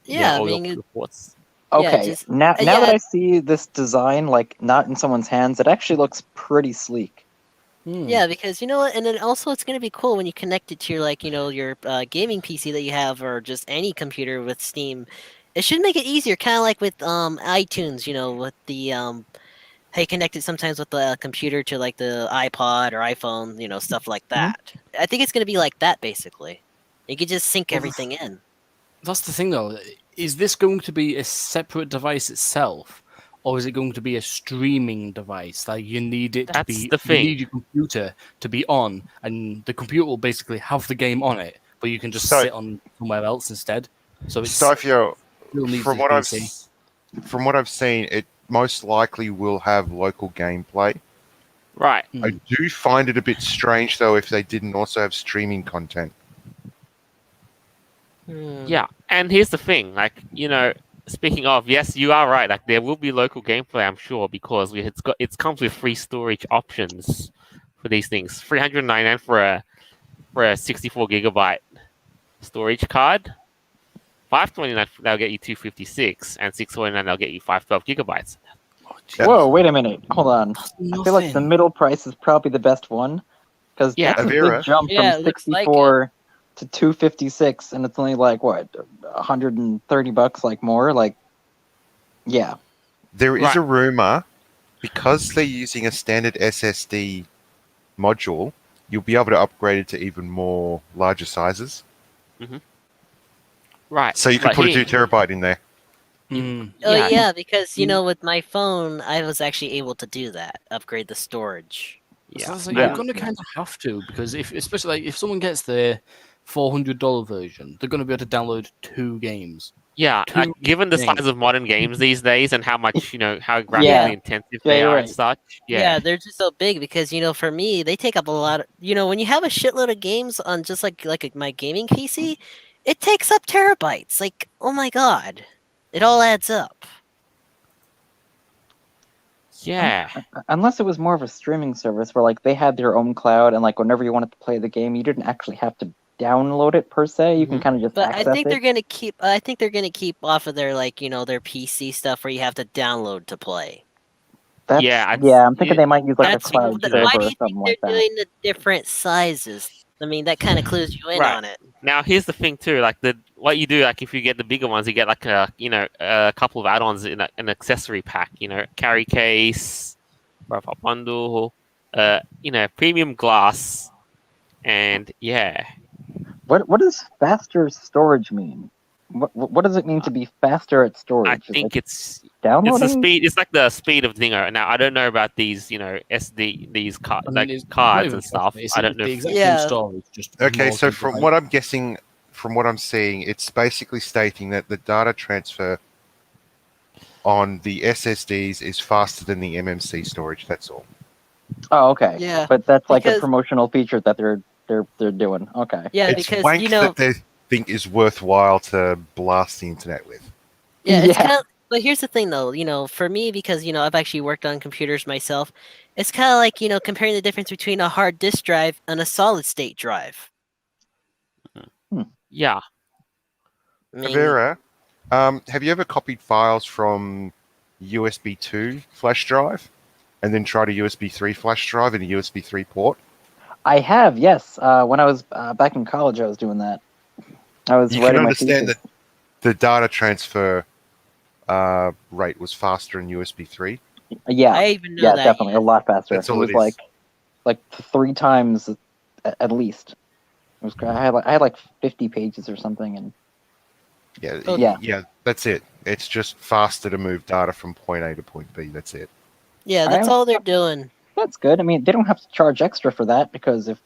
I all mean, your reports. Okay, just- now yeah. that I see this design, like not in someone's hands, it actually looks pretty sleek. Yeah, because you know what, and then also it's gonna be cool when you connect it to your your gaming PC that you have, or just any computer with Steam. It should make it easier, kind of like with iTunes. With the how you connect it sometimes with the computer to like the iPod or iPhone, stuff like that. I think it's gonna be like that basically. You could just sync everything in. That's the thing, though. Is this going to be a separate device itself, or is it going to be a streaming device? Like you need it to That's be. the thing. You need your computer to be on, and the computer will basically have the game on it, but you can just So- sit on somewhere else instead. So it's Stifio, still needs from a what PC. from what I've seen, it most likely will have local gameplay. Right. I do find it a bit strange, though, if they didn't also have streaming content. Yeah, and here's the thing, like speaking of, yes, you are right. Like there will be local gameplay, I'm sure, because it comes with free storage options for these things. 399 for a 64 gigabyte storage card. 529 that'll get you 256, and 649 that'll get you 512 gigabytes. Yeah. Whoa, wait a minute, hold on. That's I feel like the nothing. middle price is probably the best one because Yeah, that's a Avira. big jump Yeah, from it looks like 64 to 256, and it's only like what, $130, like more, like, yeah. There is Right. a rumor, because they're using a standard SSD module, you'll be able to upgrade it to even more larger sizes. Right. So you can but put a here- 2 terabyte in there. Mm. Oh Yeah. yeah, because with my phone, I was actually able to do that, upgrade the storage. So that's Yeah. you're going to kind of have to, because especially if someone gets the $400 version, they're going to be able to download 2 games. Yeah, Two given the things. size of modern games these days and how much how graphically Yeah. intensive Yeah, they you're are right. and such. Yeah. Yeah, They're just so big because for me they take up a lot. When you have a shitload of games on just like my gaming PC, it takes up terabytes. Like, oh my god, it all adds up. yeah, Unless it was more of a streaming service where like they had their own cloud and like whenever you wanted to play the game, you didn't actually have to download it per se. You can Mhm. kind of just But I access think it. they're gonna keep. I think they're gonna keep off of their their PC stuff where you have to download to play. That's yeah. I'm thinking they might use like a That's cloud the- why server do or you think something they're like that. doing the different sizes? I mean, that kind of clues you in Right. on it. Now here's the thing too. Like what you do, like if you get the bigger ones, you get like a couple of add-ons in an accessory pack. Carry case, profile bundle, premium glass, and yeah. What does faster storage mean? What does it mean to be faster at storage? I Is think it it's the downloading? speed. It's like the speed of Dingo. Now I don't know about these, SD these I mean, it's not cards even and stuff. faster, It's, I don't know. the If, exact Yeah. same story. Just Okay, more so from gigabytes. what I'm guessing, from what I'm seeing, it's basically stating that the data transfer on the SSDs is faster than the MMC storage. That's all. Oh, okay. Yeah, But that's like a because- promotional feature that they're doing. Okay. Yeah, It's because wank that they think is worthwhile to blast the internet with. yeah, it's Yeah. kind of. But here's the thing, though. For me, because I've actually worked on computers myself. It's kind of like comparing the difference between a hard disk drive and a solid state drive. yeah, I mean, Vera, have you ever copied files from USB 2 flash drive and then tried a USB 3 flash drive in a USB 3 port? I have, yes. When I was back in college, I was doing that. I was You can writing my understand thesis. that the data transfer rate was faster in USB 3. Yeah, I even know yeah, that. definitely a lot faster. That's all it was it is. like 3 times at least. It was I had like 50 pages or something, and Yeah, Oh. yeah, that's it. It's just faster to move data from point A to point B. That's it. Yeah, that's all they're doing. that's good. I mean, they don't have to charge extra for that because if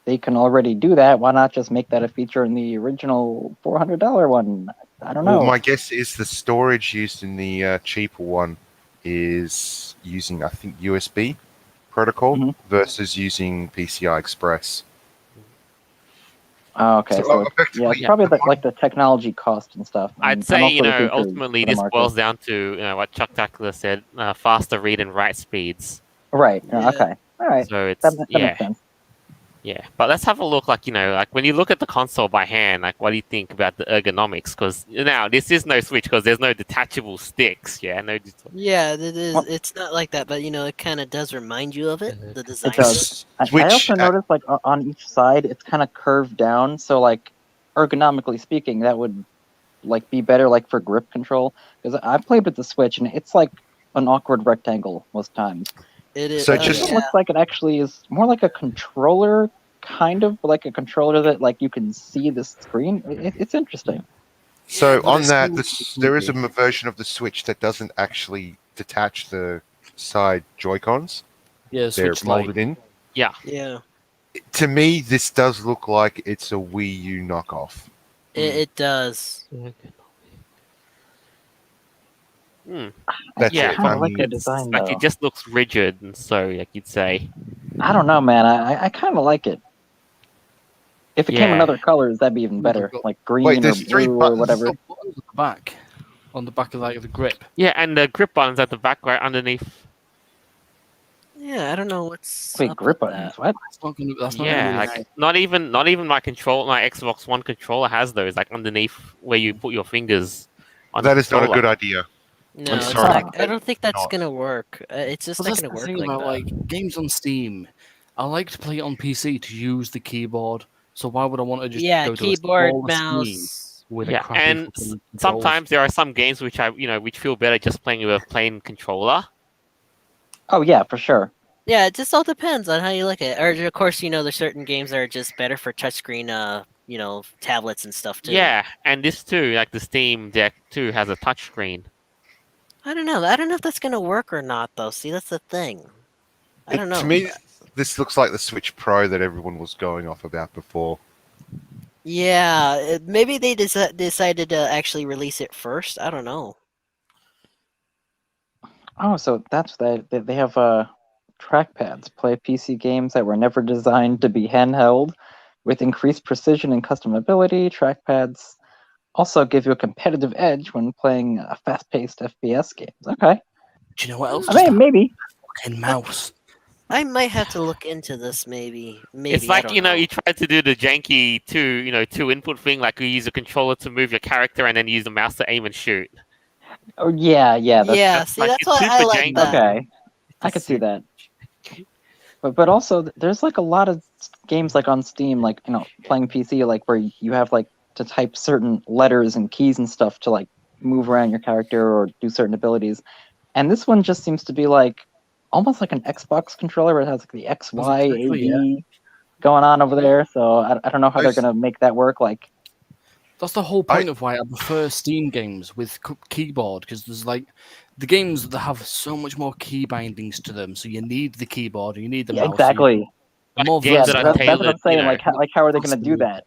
they can already do that, why not just make that a feature in the original $400 one? I don't know. Well, my guess is the storage used in the cheaper one is using, I think, USB protocol Mhm. versus using PCI Express. Oh, okay, So, so it's, effectively, yeah, it's probably like the technology cost and stuff. I'd and say also the features ultimately for the this market. boils down to what Chuck Tackler said: faster read and write speeds. Right. Yeah. Okay. All right. So it's That yeah. makes sense. Yeah, but let's have a look. Like when you look at the console by hand, like what do you think about the ergonomics? Because now this is no Switch because there's no detachable sticks. Yeah, no. Yeah, it is. Well- It's not like that, but it kind of does remind you of it. The design. It does. I Switch, also noticed like on each side, it's kind of curved down. So like ergonomically speaking, that would like be better like for grip control. Because I played with the Switch and it's like an awkward rectangle most times. It is. So But just- this one looks like it actually is more like a controller, kind of like a controller that like you can see the screen. It's interesting. So but on it's that, still there is a creepy. version of the Switch that doesn't actually detach the side Joy-Cons. Yeah, They're Switch Lite. molded in. Yeah, To me, this does look like it's a Wii U knockoff. it does. Hmm. That's Yeah, it. kind I of like mean, the It's design like though. it just looks rigid, and so like you'd say. I don't know, man. I kind of like it. If it came in Yeah. other colors, that'd be even They've better, got- like green Wait, or there's 3 blue or buttons. whatever. Got buttons on the back of like the grip. Yeah, and the grip buttons at the back right underneath. Yeah, I don't know what's Wait, up grip with buttons? that. What? That's not Yeah, gonna like really not even my my Xbox One controller has those like underneath where you put your fingers. On that the is not a controller. good idea. No, I'm it's sorry. not. I don't think that's Not. gonna work. It's just But not that's gonna the work thing like about that. like games on Steam. I like to play it on PC to use the keyboard. So why would I want to just Yeah, go to keyboard, a smaller screen mouse. with Yeah, a crappy and fucking controls? sometimes there are some games which which feel better just playing with a plain controller. Oh yeah, for sure. Yeah, it just all depends on how you look at it. Or of course, there's certain games that are just better for touchscreen, tablets and stuff too. Yeah, and this too, like the Steam Deck too, has a touchscreen. I don't know. I don't know if that's gonna work or not, though. See, that's the thing. I don't know. To me, this looks like the Switch Pro that everyone was going off about before. Yeah, maybe they decided to actually release it first. I don't know. Oh, so that's they have trackpads. Play PC games that were never designed to be handheld, with increased precision and customability. Trackpads also give you a competitive edge when playing fast-paced FPS games. Okay, Do you know what else I does mean that? maybe. Fucking mouse. I might have to look into this. Maybe. It's I like, don't know. you try to do the janky two input thing, like you use a controller to move your character and then use the mouse to aim and shoot. Oh yeah, that's Yeah, That's see, like, that's it's why I super like janky. that. okay. It's I just could see super that. janky. But also there's like a lot of games like on Steam, like playing PC, like where you have like to type certain letters and keys and stuff to like move around your character or do certain abilities. And this one just seems to be like almost like an Xbox controller where it has like the X, That's Y, A, exactly, yeah. B going on over there. So I don't know how they're Those- gonna make that work. Like, That's the whole I- point of why I prefer Steam games with keyboard, because there's like the games that have so much more key bindings to them. So you need the keyboard, you need the yeah, mouse. So exactly. the more Games Yeah, that are that's versatile. what I'm tailored, saying. Like, how are they gonna do that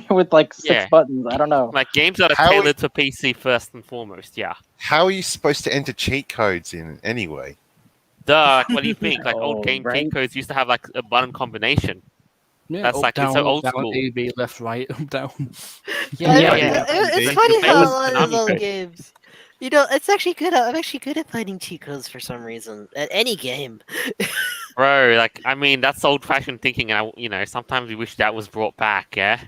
with like 6 Yeah. buttons? I don't know. like games that are How- tailored to PC first and foremost. Yeah. How are you supposed to enter cheat codes in anyway? Duh. Like, what do you think? Like old Oh, game right. cheat codes used to have like a button combination. Yeah, That's up, like, it's down, so up, old down, school. A, B, left, right, up, down. Yeah, Yeah, yeah. It's Like, funny the how a famous lot of those Konami old code. games. It's actually good. I'm actually good at finding cheat codes for some reason at any game. Bro, like, I mean, that's old-fashioned thinking, and sometimes we wish that was brought back. Yeah.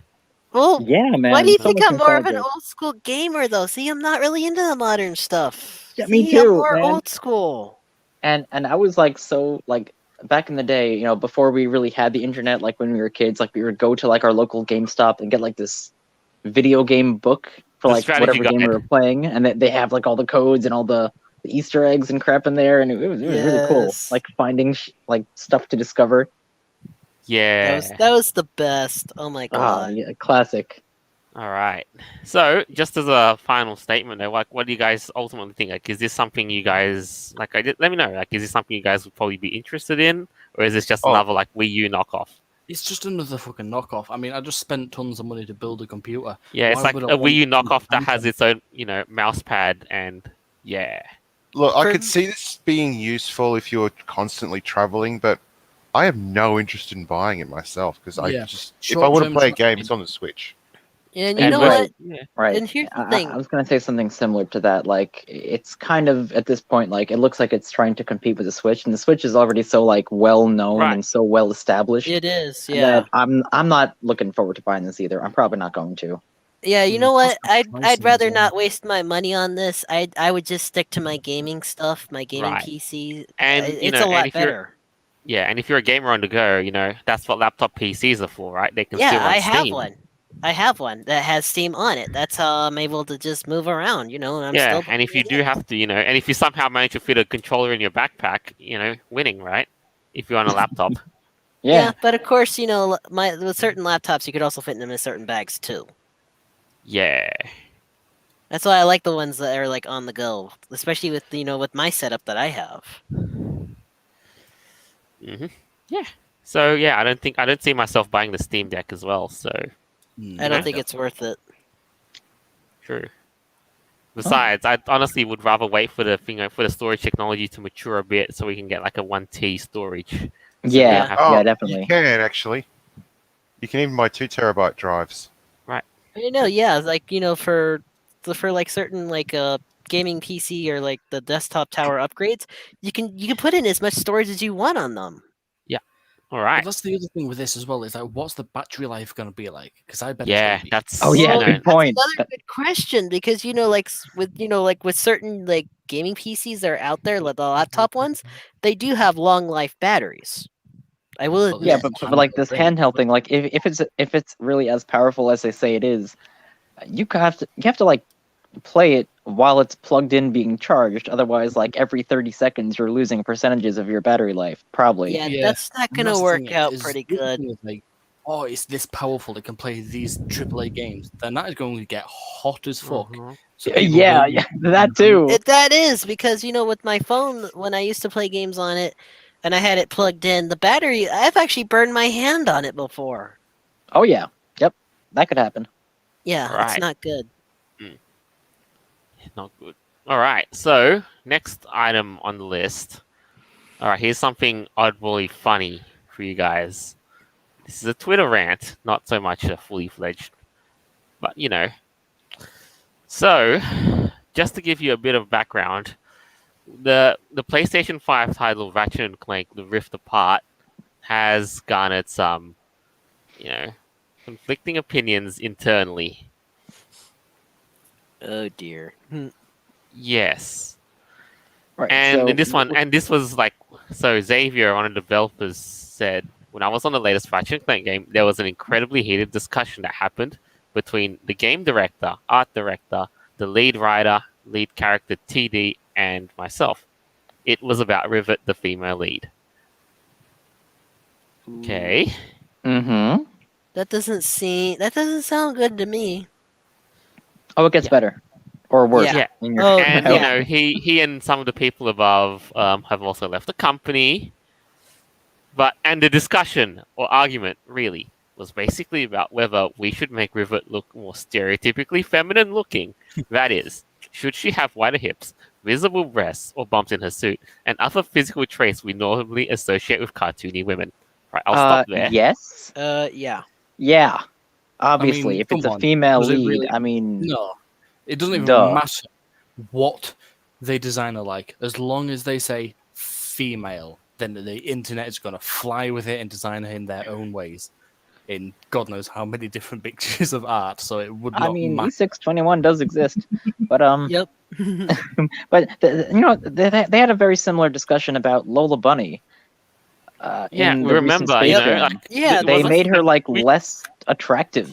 Well, Yeah, man. why do you so think much I'm more of an nostalgia. old school gamer though? See, I'm not really into the modern stuff. Yeah, me See, I'm too, more man. old school. And I was like so like back in the day, before we really had the internet, like when we were kids, like we would go to like our local GameStop and get like this video game book for The like strategy whatever game we guide. were playing, and they have like all the codes and all the Easter eggs and crap in there, and it was really cool, Yes. like finding like stuff to discover. Yeah. That was the best. Oh my god. Yeah, classic. All right. So, just as a final statement, though, like, what do you guys ultimately think? Like, is this something you guys like? Let me know. Like, is this something you guys would probably be interested in, or is this just Oh. another like Wii U knockoff? It's just another fucking knockoff. I mean, I just spent tons of money to build a computer. Yeah, it's Why like would a I want Wii U to knockoff that use has them? its own, mouse pad, and yeah. Look, For- I could see this being useful if you're constantly traveling, but I have no interest in buying it myself because Yeah, if I want to short-term play a game, tracking. it's on the Switch. And you And know right. what? Yeah. Right. And here's the I thing. was gonna say something similar to that. Like, it's kind of at this point, like it looks like it's trying to compete with the Switch, and the Switch is already so like well known Right. and so well established It is, yeah. that I'm not looking forward to buying this either. I'm probably not going to. Yeah, you Mm, know plus what? the I'd pricing rather as well. not waste my money on this. I would just stick to my gaming stuff, my gaming Right. PC. And It's a lot if you're better. and if you're a gamer on the go, that's what laptop PCs are for, right? They can still Yeah, run I have Steam. one. I have one that has Steam on it. That's how I'm able to just move around, and I'm Yeah, still and if you playing do it. have to, and if you somehow manage to fit a controller in your backpack, winning, right? If you're on a laptop. Yeah, but of course, with certain laptops, you could also fit them in certain bags too. Yeah. That's why I like the ones that are like on the go, especially with with my setup that I have. Yeah. So yeah, I don't see myself buying the Steam Deck as well. So Mm, I don't Yeah. think it's worth it. true. Besides, I honestly would rather wait for the for the storage technology to mature a bit, so we can get like a 1 TB storage. So we Yeah, don't have Oh, yeah, you definitely. can actually. You can even buy 2 TB drives. I know, yeah, like for like certain like gaming PC or like the desktop tower upgrades, you can put in as much storage as you want on them. All But right. that's the other thing with this as well. Is like, what's the battery life going to be like? Because I bet Yeah, it's going to be. that's Oh yeah, Well, good point. That's another good question because with certain like gaming PCs that are out there, like the laptop ones, they do have long life batteries. I will But admit. Yeah, this but handheld like this thing, handheld thing, like if it's really as powerful as they say it is, you have to like play it while it's plugged in being charged. Otherwise, like every 30 seconds, you're losing percentages of your battery life. Probably. Yeah, Yeah, that's not and gonna that's the work thing out is, pretty the other good. thing is like, oh, it's this powerful. It can play these AAA games. Then that is going to get hot as fuck. Mhm. So people Yeah, will- yeah, that too. That is because with my phone when I used to play games on it and I had it plugged in, the battery I've actually burned my hand on it before. Oh yeah. Yep. That could happen. Yeah, Right. it's not good. Not good. All right. So next item on the list. All right. Here's something oddly funny for you guys. This is a Twitter rant, not so much a fully fledged, but you know. So, just to give you a bit of background, the PlayStation 5 title Ratchet and Clank: The Rift Apart has garnered some, you know, conflicting opinions internally. Oh dear. Yes. Right. And so in this one, and this was like, so Xavier, one of the developers, said, when I was on the latest Ratchet and Clank game, there was an incredibly heated discussion that happened between the game director, art director, the lead writer, lead character TD, and myself. It was about Rivet, the female lead. Okay. Mm-hmm. That doesn't sound good to me. Oh, it gets Yeah. better. Or worse. Yeah. in your- Oh, And yeah. you know, he and some of the people above have also left the company. And the discussion or argument really was basically about whether we should make Rivet look more stereotypically feminine looking. That is, should she have wider hips, visible breasts or bumps in her suit, and other physical traits we normally associate with cartoony women? Right, I'll stop there. Yes. Yeah. Yeah. Obviously, mean, if it's come a on. female Does it lead, really- I mean, No, it doesn't even Duh. matter what they design her like. As long as they say female, then the internet is going to fly with it and design her in their own ways. In God knows how many different pictures of art, so it would I not mean, matter. E621 does exist, but Yep. but you know, they had a very similar discussion about Lola Bunny. Yeah, in we the recent remember, Space you know, Jam. like Yeah, they wasn't- made her like we- less attractive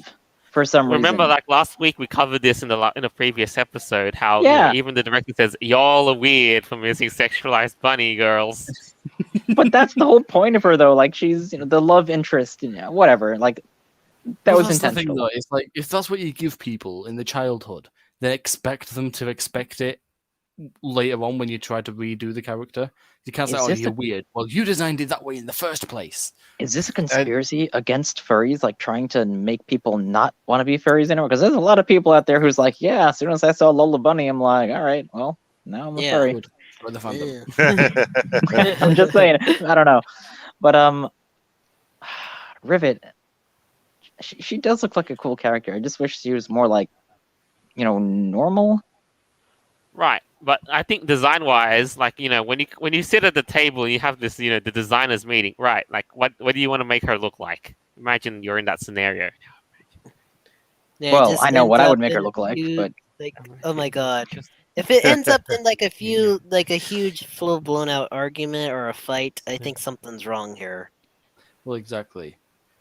for some Remember, reason. like last week, we covered this in a previous episode. How you know, Yeah. even the director says y'all are weird for missing sexualized bunny girls. But that's the whole point of her, though. Like she's the love interest, whatever. Like that Well, was that's the thing, intentional. though. It's like if that's what you give people in the childhood, then expect them to expect it later on when you try to redo the character. You can't say, Is "Oh, this you're a- weird." Well, you designed it that way in the first place. Is this a conspiracy against furries, like trying to make people not want to be furries anymore? Because there's a lot of people out there who's like, yeah, as soon as I saw Lola Bunny, I'm like, all right, well, now I'm a Yeah. furry. Good. For the fandom. Yeah. I'm just saying. I don't know, but Rivet, she does look like a cool character. I just wish she was more like, normal. Right, but I think design-wise, like you know, when you sit at the table, and you have this, you know, the designers meeting. Right, like what do you want to make her look like? Imagine you're in that scenario. Yeah, it Well, just I know what ends I would up make her in look like, huge- but like, oh my god. If it ends up in like a huge full blown out argument or a fight, I think something's wrong here. Well, exactly.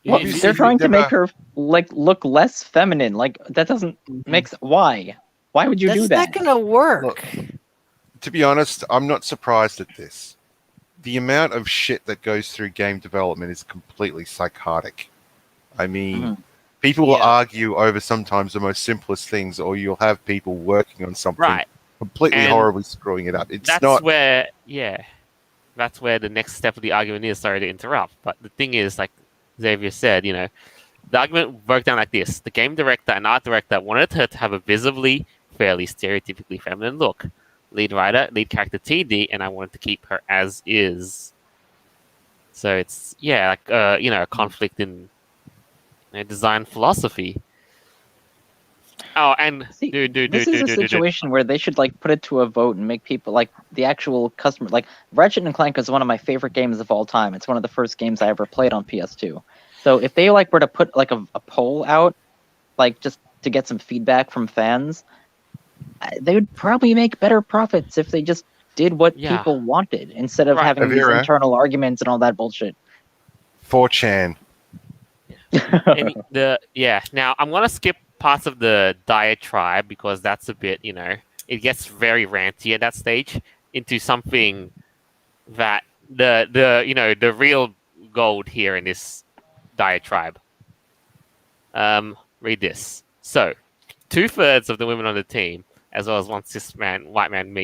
well, If you- they're if you trying to make never- her like look less feminine. Like that doesn't make why? Why would you That's do that? not gonna work. Look, to be honest, I'm not surprised at this. The amount of shit that goes through game development is completely psychotic. I mean, Mhm. people will Yeah. argue over sometimes the most simplest things, or you'll have people working on something Right, completely And horribly screwing it up. It's that's not. where that's where the next step of the argument is. Sorry to interrupt, but the thing is, like Xavier said, you know, the argument broke down like this: the game director and art director wanted her to have a visibly, fairly stereotypically feminine look. Lead writer, lead character TD, and I wanted to keep her as is. So it's like a conflict in design philosophy. Oh, and See, this is a situation where they should like put it to a vote and make people like the actual customer. Like Ratchet and Clank is one of my favorite games of all time. It's one of the first games I ever played on PS2. So if they like were to put like a poll out, like just to get some feedback from fans, they would probably make better profits if they just did what Yeah. people wanted instead of Right. having these Avira. internal arguments and all that bullshit. 4chan. Now I'm gonna skip parts of the diatribe because that's a bit, it gets very ranty at that stage into something that the real gold here in this diatribe. Read this. So, 2/3 of the women on the team, as well as one cis white man,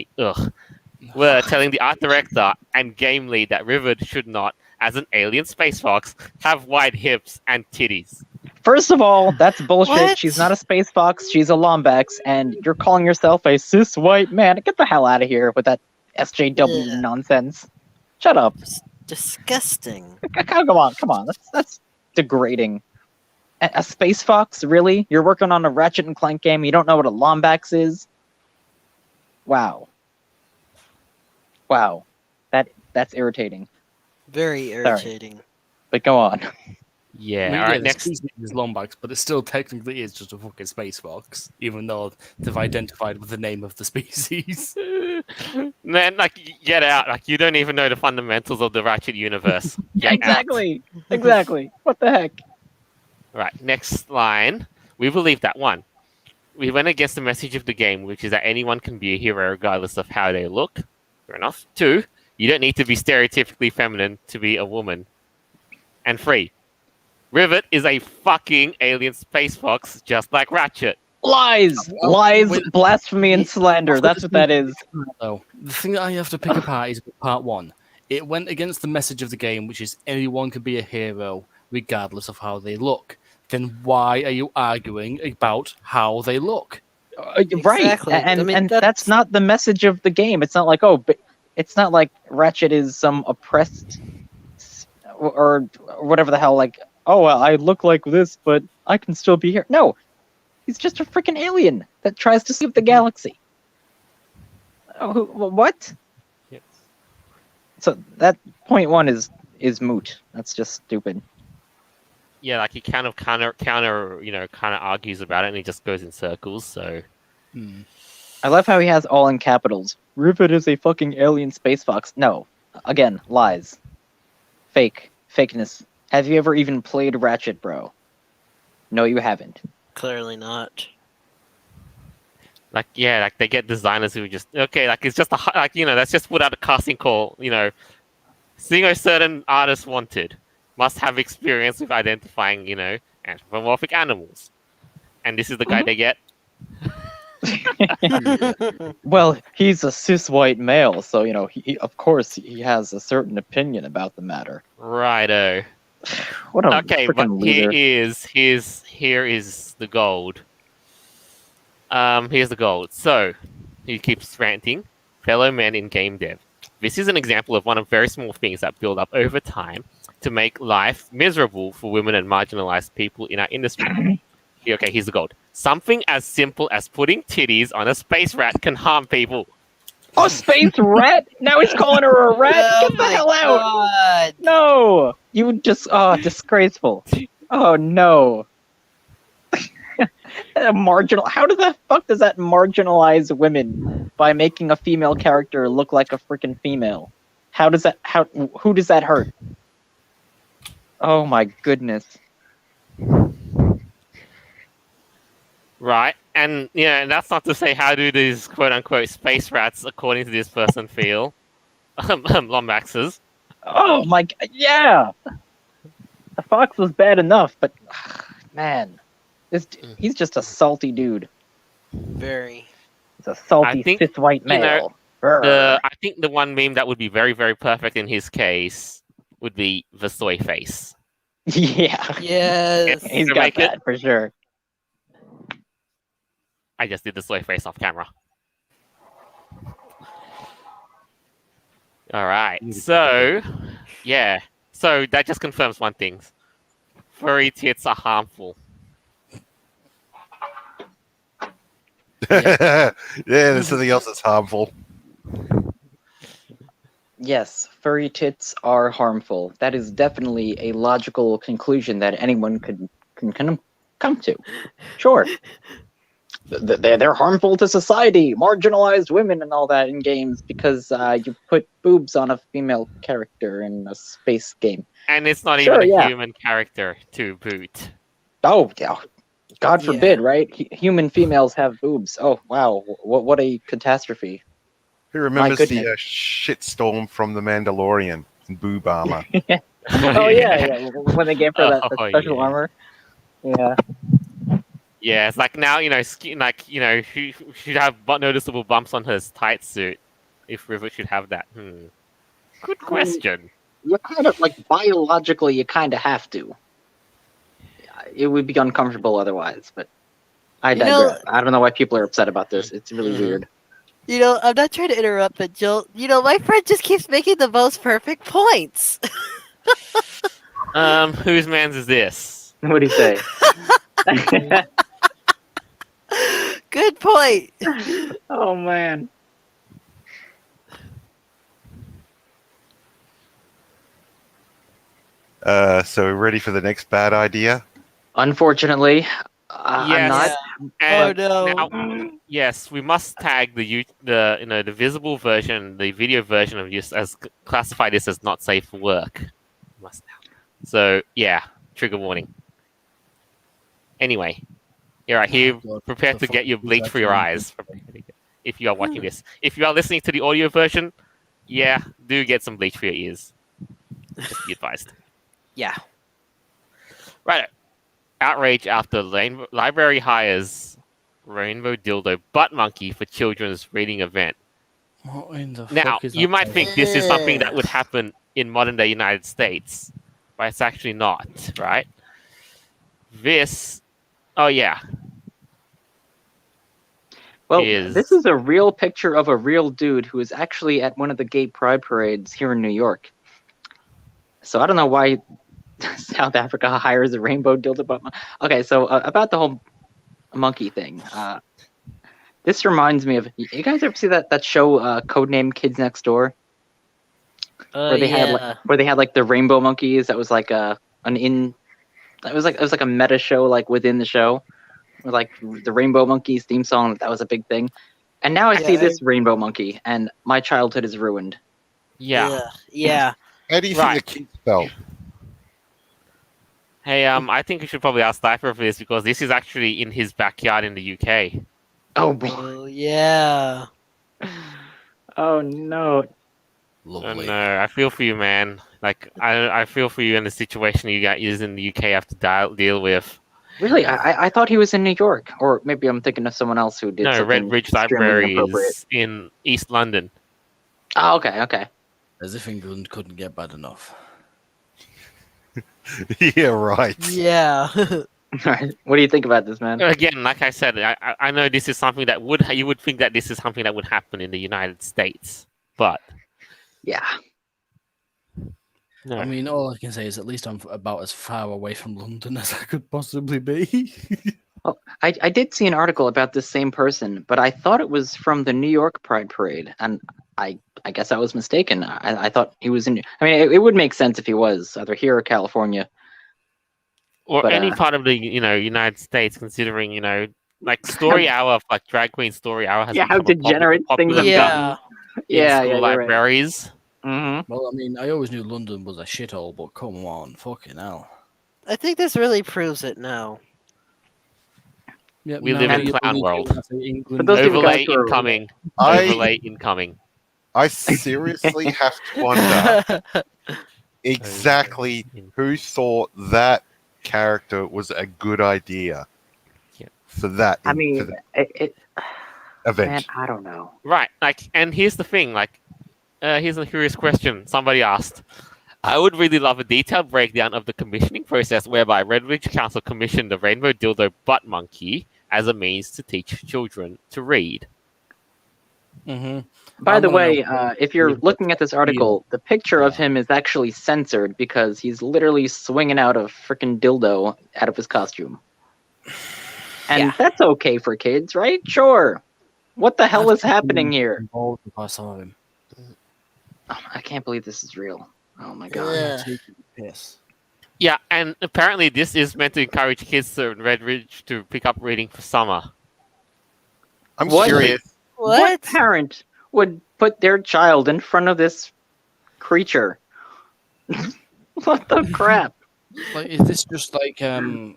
were telling the art director and game lead that Rivet should not, as an alien space fox, have wide hips and titties. First of all, that's bullshit. What? She's not a space fox. She's a Lombax, and you're calling yourself a cis white man. Get the hell out of here with that SJW Ugh. nonsense. Shut up. Disgusting. Come on. That's degrading. A space fox, really? You're working on a Ratchet and Clank game. You don't know what a Lombax is? Wow. That's irritating. Very irritating. But go on. Yeah. I mean, All right. the Next. species is Lombax, but it still technically is just a fucking space fox, even though they've identified with the name of the species. Man, like, get out! Like, you don't even know the fundamentals of the Ratchet universe. Get out. Exactly. What the heck? Right, next line. We believe that one. We went against the message of the game, which is that anyone can be a hero regardless of how they look. Fair enough. 2, you don't need to be stereotypically feminine to be a woman. And 3, Rivet is a fucking alien space fox, just like Ratchet. Lies, blasphemy, and slander. That's what that is. So the thing that I have to pick apart is part 1. It went against the message of the game, which is anyone can be a hero regardless of how they look. Then why are you arguing about how they look? Right, Exactly. and I mean, and that's- that's not the message of the game. It's not like it's not like Ratchet is some oppressed or whatever the hell. Like, oh, well, I look like this, but I can still be here. No, he's just a freaking alien that tries to save the galaxy. Oh, what? Yes. So that point 1 is moot. That's just stupid. Yeah, like he kind of counter, argues about it, and he just goes in circles. So I love how he has all in capitals. Rivet is a fucking alien space fox. No, again, lies, fakeness. Have you ever even played Ratchet, bro? No, you haven't. Clearly not. like, yeah, like they get designers who just like it's just that's just put out a casting call. Seeing a certain artist wanted. Must have experience with identifying, anthropomorphic animals. And this is the guy they get. Well, he's a cis white male, so he of course he has a certain opinion about the matter. Righto. What a Okay, but freaking loser. here is the gold. Here's the gold. So, he keeps ranting. Fellow men in game dev. This is an example of one of very small things that build up over time to make life miserable for women and marginalized people in our industry. Okay, here's the gold. Something as simple as putting titties on a space rat can harm people. Oh, space rat! Now he's calling her a rat. Get the hell out! God. No, you just disgraceful. Oh no. How the fuck does that marginalize women by making a female character look like a freaking female? Who does that hurt? Oh my goodness. Right, and that's not to say how do these quote-unquote space rats, according to this person, feel. Lombaxes. Oh my yeah. The fox was bad enough, but man, he's just a salty dude. Very. He's a salty I think, cis white male. I think the one meme that would be very, very perfect in his case would be the soy face. Yeah. Yes. He's To got make it- that for sure. I just did the soy face off camera. All right. So, yeah. So that just confirms one thing. Furry tits are harmful. Yeah, there's something else that's harmful. Yes, furry tits are harmful. That is definitely a logical conclusion that anyone can come to. Sure. They're harmful to society, marginalized women and all that in games because you put boobs on a female character in a space game. And it's not Sure, even a yeah. human character to boot. Oh, yeah. God Yeah. forbid, right? Human females have boobs. Oh, wow. What a catastrophe. Who remembers goodness. the shitstorm from The Mandalorian and boob armor? Oh, yeah. When they gave her that Oh, special yeah. armor. Yeah. Yeah, it's like now, who should have noticeable bumps on his tight suit if Rivet should have that? Good question. You kind of, biologically, you kind of have to. it would be uncomfortable otherwise. But I You know- digress. I don't know why people are upset about this. It's really Mhm. weird. You know, I'm not trying to interrupt, but Jill, you know, my friend just keeps making the most perfect points. Whose man's is this? What do you say? Good point. Oh man. So we're ready for the next bad idea? Unfortunately, I'm Yes. not. Oh And no. now, yes, we must tag the visible version, the video version of this as classify this as not safe for work. Must now. So yeah, trigger warning. Anyway, you're right here. God, Prepare the to fuck get your is bleach for your actually eyes. If you are watching this, if you are listening to the audio version, yeah, do get some bleach for your ears. Just be advised. Yeah. Right. Outrage after library hires rainbow dildo butt monkey for children's reading event. What in the Now, fuck is you that might about? think this is something that would happen in modern day United States, but it's actually not, right? Oh yeah, Well, is- this is a real picture of a real dude who is actually at one of the gay pride parades here in New York. So I don't know why South Africa hires a rainbow dildo butt monkey. Okay, so about the whole monkey thing. This reminds me of, you guys ever see that show Codename Kids Next Door? Oh Where they yeah. had like the rainbow monkeys that was like it was like a meta show like within the show. With like the Rainbow Monkeys theme song, that was a big thing. And now I see Yeah. this rainbow monkey, and my childhood is ruined. yeah. Yeah. How do you Right. think the kids felt? Hey, I think we should probably ask Sniper for this because this is actually in his backyard in the UK. Oh boy. Oh yeah. Oh no. Oh Lovely. no, I feel for you, man. Like I feel for you in the situation you got is in the UK have to deal with. Really? I thought he was in New York, or maybe I'm thinking of someone else who did No, something Red Ridge extremely Library inappropriate. is in East London. Oh, okay. As if England couldn't get bad enough. Yeah, right. Yeah. Alright, what do you think about this, man? Again, like I said, I know this is something that you would think that this is something that would happen in the United States, but Yeah. no. I mean, all I can say is at least I'm about as far away from London as I could possibly be. I did see an article about this same person, but I thought it was from the New York Pride Parade, and I guess I was mistaken. I thought he was in. I mean, it would make sense if he was either here or California. Or but, any part of the United States, considering like Story Hour, like Drag Queen Story Hour has Yeah, how become a degenerate things popular have thing yeah. in Yeah, school you're right. libraries. Mm-hmm. Well, I mean, I always knew London was a shithole, but come on, fucking hell. I think this really proves it now. Yeah, We now live in you clown believe world. when I say England, those of you Overlay guys who are- incoming. I Overlay incoming. I seriously have to wonder exactly who thought that character was a good idea Yeah. for that I for mean, the event. man, I don't know. Right. Like, and here's the thing. Like, here's a curious question. Somebody asked. I would really love a detailed breakdown of the commissioning process whereby Red Ridge Council commissioned the Rainbow Dildo Butt Monkey as a means to teach children to read. Mm-hmm. By I the wanna way, know- if you're looking at this article, the picture of him is actually censored because he's literally swinging out a freaking dildo out of his costume. And Yeah. that's okay for kids, right? Sure. What the hell is happening here? Involved if I saw him. Oh, I can't believe this is real. Oh my god. Ugh. Taking the piss. Yeah, and apparently this is meant to encourage kids in Red Ridge to pick up reading for summer. I'm What? curious. What parent would put their child in front of this creature? What the crap? Like, is this just like a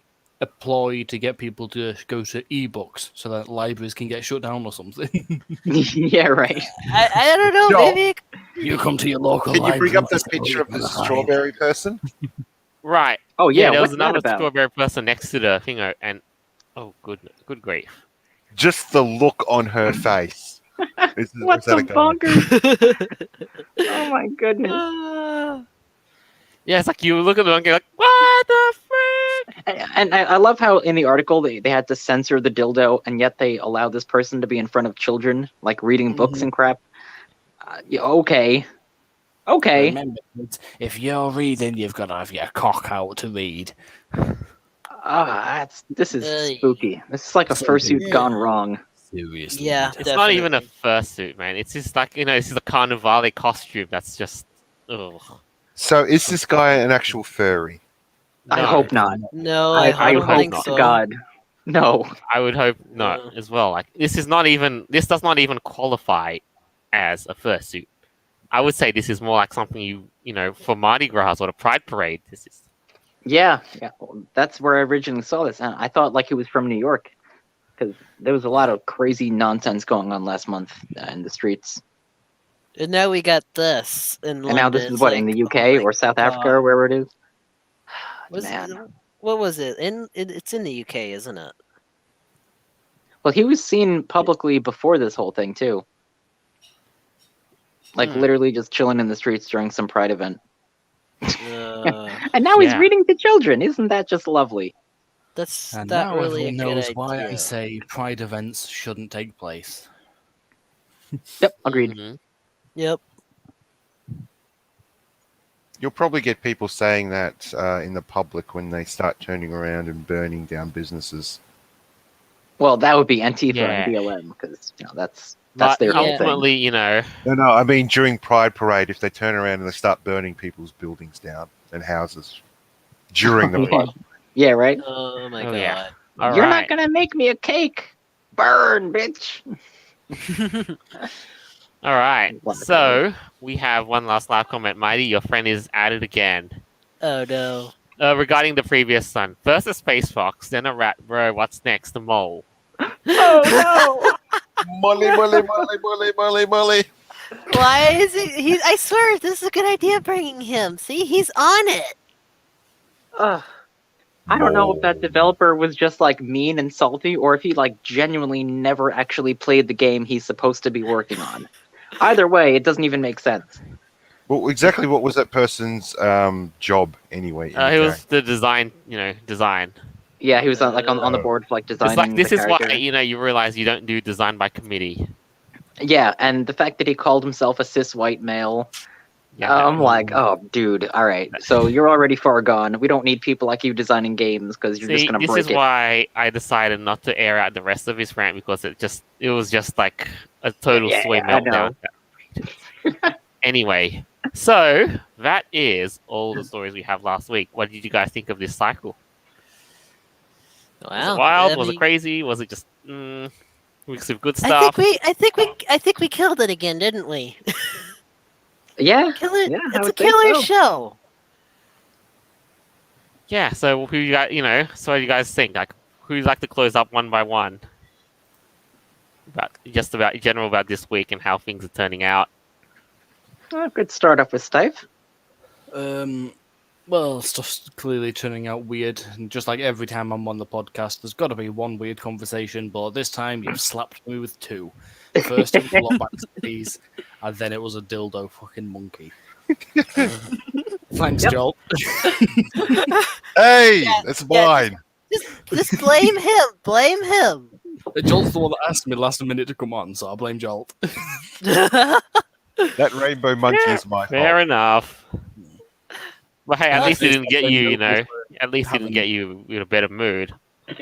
ploy to get people to go to ebooks so that libraries can get shut down or something? Yeah, right. I don't know. No. Maybe. You come to your local Can you library. bring up with that picture of the stories behind. strawberry person? Right. Oh Yeah, yeah, there was what's that another about? strawberry person next to the thing, and oh, good grief. Just the look on her face. What is that the a gun? bonkers? Oh my goodness. Yeah, it's like you look at the monkey like, what the frick? And I love how in the article they had to censor the dildo, and yet they allow this person to be in front of children, like reading books and crap. Yeah, okay. Remember, kids, if you're reading, you've got to have your cock out to read. This is Ugh. spooky. This is like a fursuit gone wrong. Seriously. Yeah. It's not even a Definitely. fursuit, man. It's just like, this is a carnivale costume. That's just, ugh. So is this guy an actual furry? I No. hope not. No, I I don't hope think not. to so. God, no. I would hope not as well. Like, this does not even qualify as a fursuit. I would say this is more like something for Mardi Gras or the Pride Parade. This is. Yeah. Well, that's where I originally saw this, and I thought like he was from New York, because there was a lot of crazy nonsense going on last month in the streets. And now we got this in London. And now this is It's what, like, in the oh UK my or South Africa God. or wherever it is. Was Man. What was it? It's in the UK, isn't it? Well, he was seen publicly before this whole thing too. Like literally just chilling in the streets during some Pride event. And now he's Yeah. reading to children. Isn't that just lovely? That's And not now really a everyone good knows idea. why I say Pride events shouldn't take place. Yep, agreed. Mhm. Yep. You'll probably get people saying that in the public when they start turning around and burning down businesses. Well, that would be Antifa Yeah. and BLM, because that's But their whole thing. ultimately, No, I mean during Pride Parade, if they turn around and they start burning people's buildings down and houses during the Pride. Yeah, right? Oh my Oh, God. yeah. All You're right. not gonna make me a cake. Burn, bitch. All right. Wonderful. So we have one last live comment. Mighty, your friend is at it again. Oh no. Regarding the previous one. First a space fox, then a rat. Bro, what's next? The mole. Oh Molly. Why is he? I swear, this is a good idea. Bringing him. See, he's on it. no. I don't know if that developer was just like mean and salty, or if he like genuinely never actually played the game he's supposed to be working on. Either way, it doesn't even make sense. Well, exactly what was that person's job anyway? in the He game? was the design, design. Yeah, he was on the board for like designing. It's like, this the is why, character. you realize you don't do design by committee. Yeah, and the fact that he called himself a cis white male. Yeah, I'm like, oh, dude, all right. So you're already far gone. We don't need people like you designing games because you're just See, gonna this break is it. why I decided not to air out the rest of his rant, because it was just like a total Yeah, soy I know. meltdown. Anyway, so that is all the stories we have last week. What did you guys think of this cycle? Was Wow. it wild? I Was it mean, crazy? Was it just weeks of good I stuff? think we killed it again, didn't we? Yeah, Kill it. yeah, I It's a would think killer so. show. Yeah. So who you guys, so what do you guys think? Like, who'd like to close up one by one? About general about this week and how things are turning out. Good start off with Steve. Well, stuff's clearly turning out weird, and just like every time I'm on the podcast, there's got to be one weird conversation, but this time you've slapped me with two. First it was a lot back cities, and then it was a dildo fucking monkey. Thanks, Yep. Joel. Hey, that's mine. Just blame him. Blame him. Jolt's the one that asked me last minute to come on, so I blame Jolt. That rainbow monkey is my Fair fault. enough. But hey, at Okay, least it didn't get you, so at least it didn't get you in a better mood. I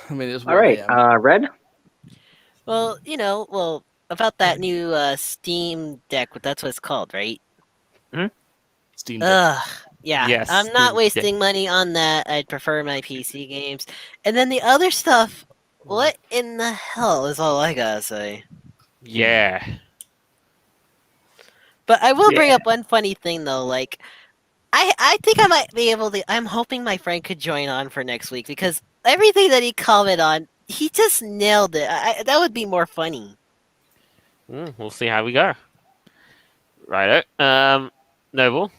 mean, it's All right, Red. Well, about that new Steam Deck. That's what it's called, right? Steam Deck. Yeah. Yes, I'm Steam not Deck. wasting money on that. I'd prefer my PC games. And then the other stuff. What in the hell is all I gotta say? Yeah. But I will bring up one funny thing though. Like, I think I might be able to. I'm hoping my friend could join on for next week because everything that he commented on, he just nailed it. That would be more funny. We'll see how we go. Right. Noble.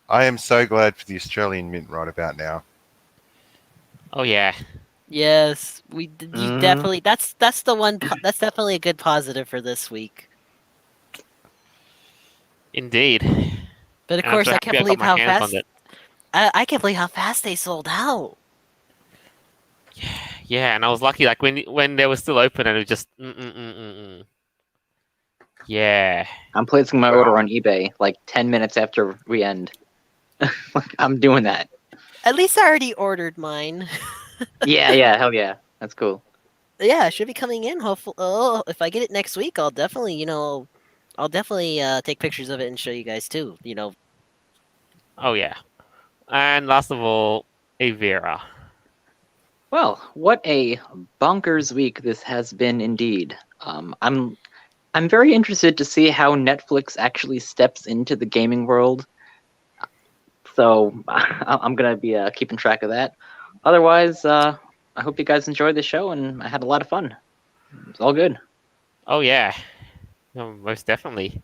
I am so glad for the Australian Mint right about now. Oh yeah. Yes, you Mhm. definitely. That's the one. That's definitely a good positive for this week. Indeed. But of And I'm course, so I happy can't got believe my how hands on fast. it. I can't believe how fast they sold out. Yeah, and I was lucky. Like when they were still open, and it was just. Yeah. I'm placing my order on eBay like 10 minutes after we end. Like, I'm doing that. At least I already ordered mine. Yeah, hell yeah. That's cool. Yeah, it should be coming in. Hopefully, oh, if I get it next week, I'll definitely, take pictures of it and show you guys too. Oh yeah. And last of all, Avera. Well, what a bonkers week this has been indeed. I'm very interested to see how Netflix actually steps into the gaming world. So I'm gonna be keeping track of that. Otherwise, I hope you guys enjoyed the show, and I had a lot of fun. It's all good. Oh yeah. Most definitely.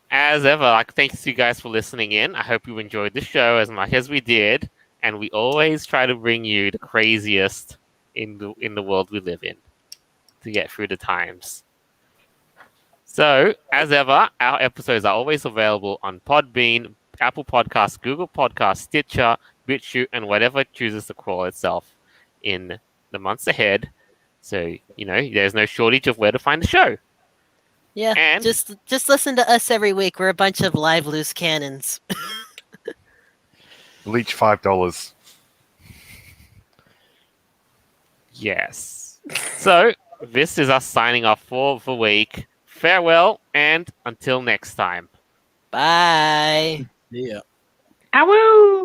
As ever, like thanks to you guys for listening in. I hope you enjoyed the show as much as we did, and we always try to bring you the craziest in the world we live in to get through the times. So, as ever, our episodes are always available on Podbean, Apple Podcasts, Google Podcasts, Stitcher, BitChute, and whatever it chooses to call itself in the months ahead. So, there's no shortage of where to find the show. Yeah, And just listen to us every week. We're a bunch of live loose cannons. Leech $5. yes. So, this is us signing off for the week. Farewell, and until next time. Bye. Yeah. Awoo!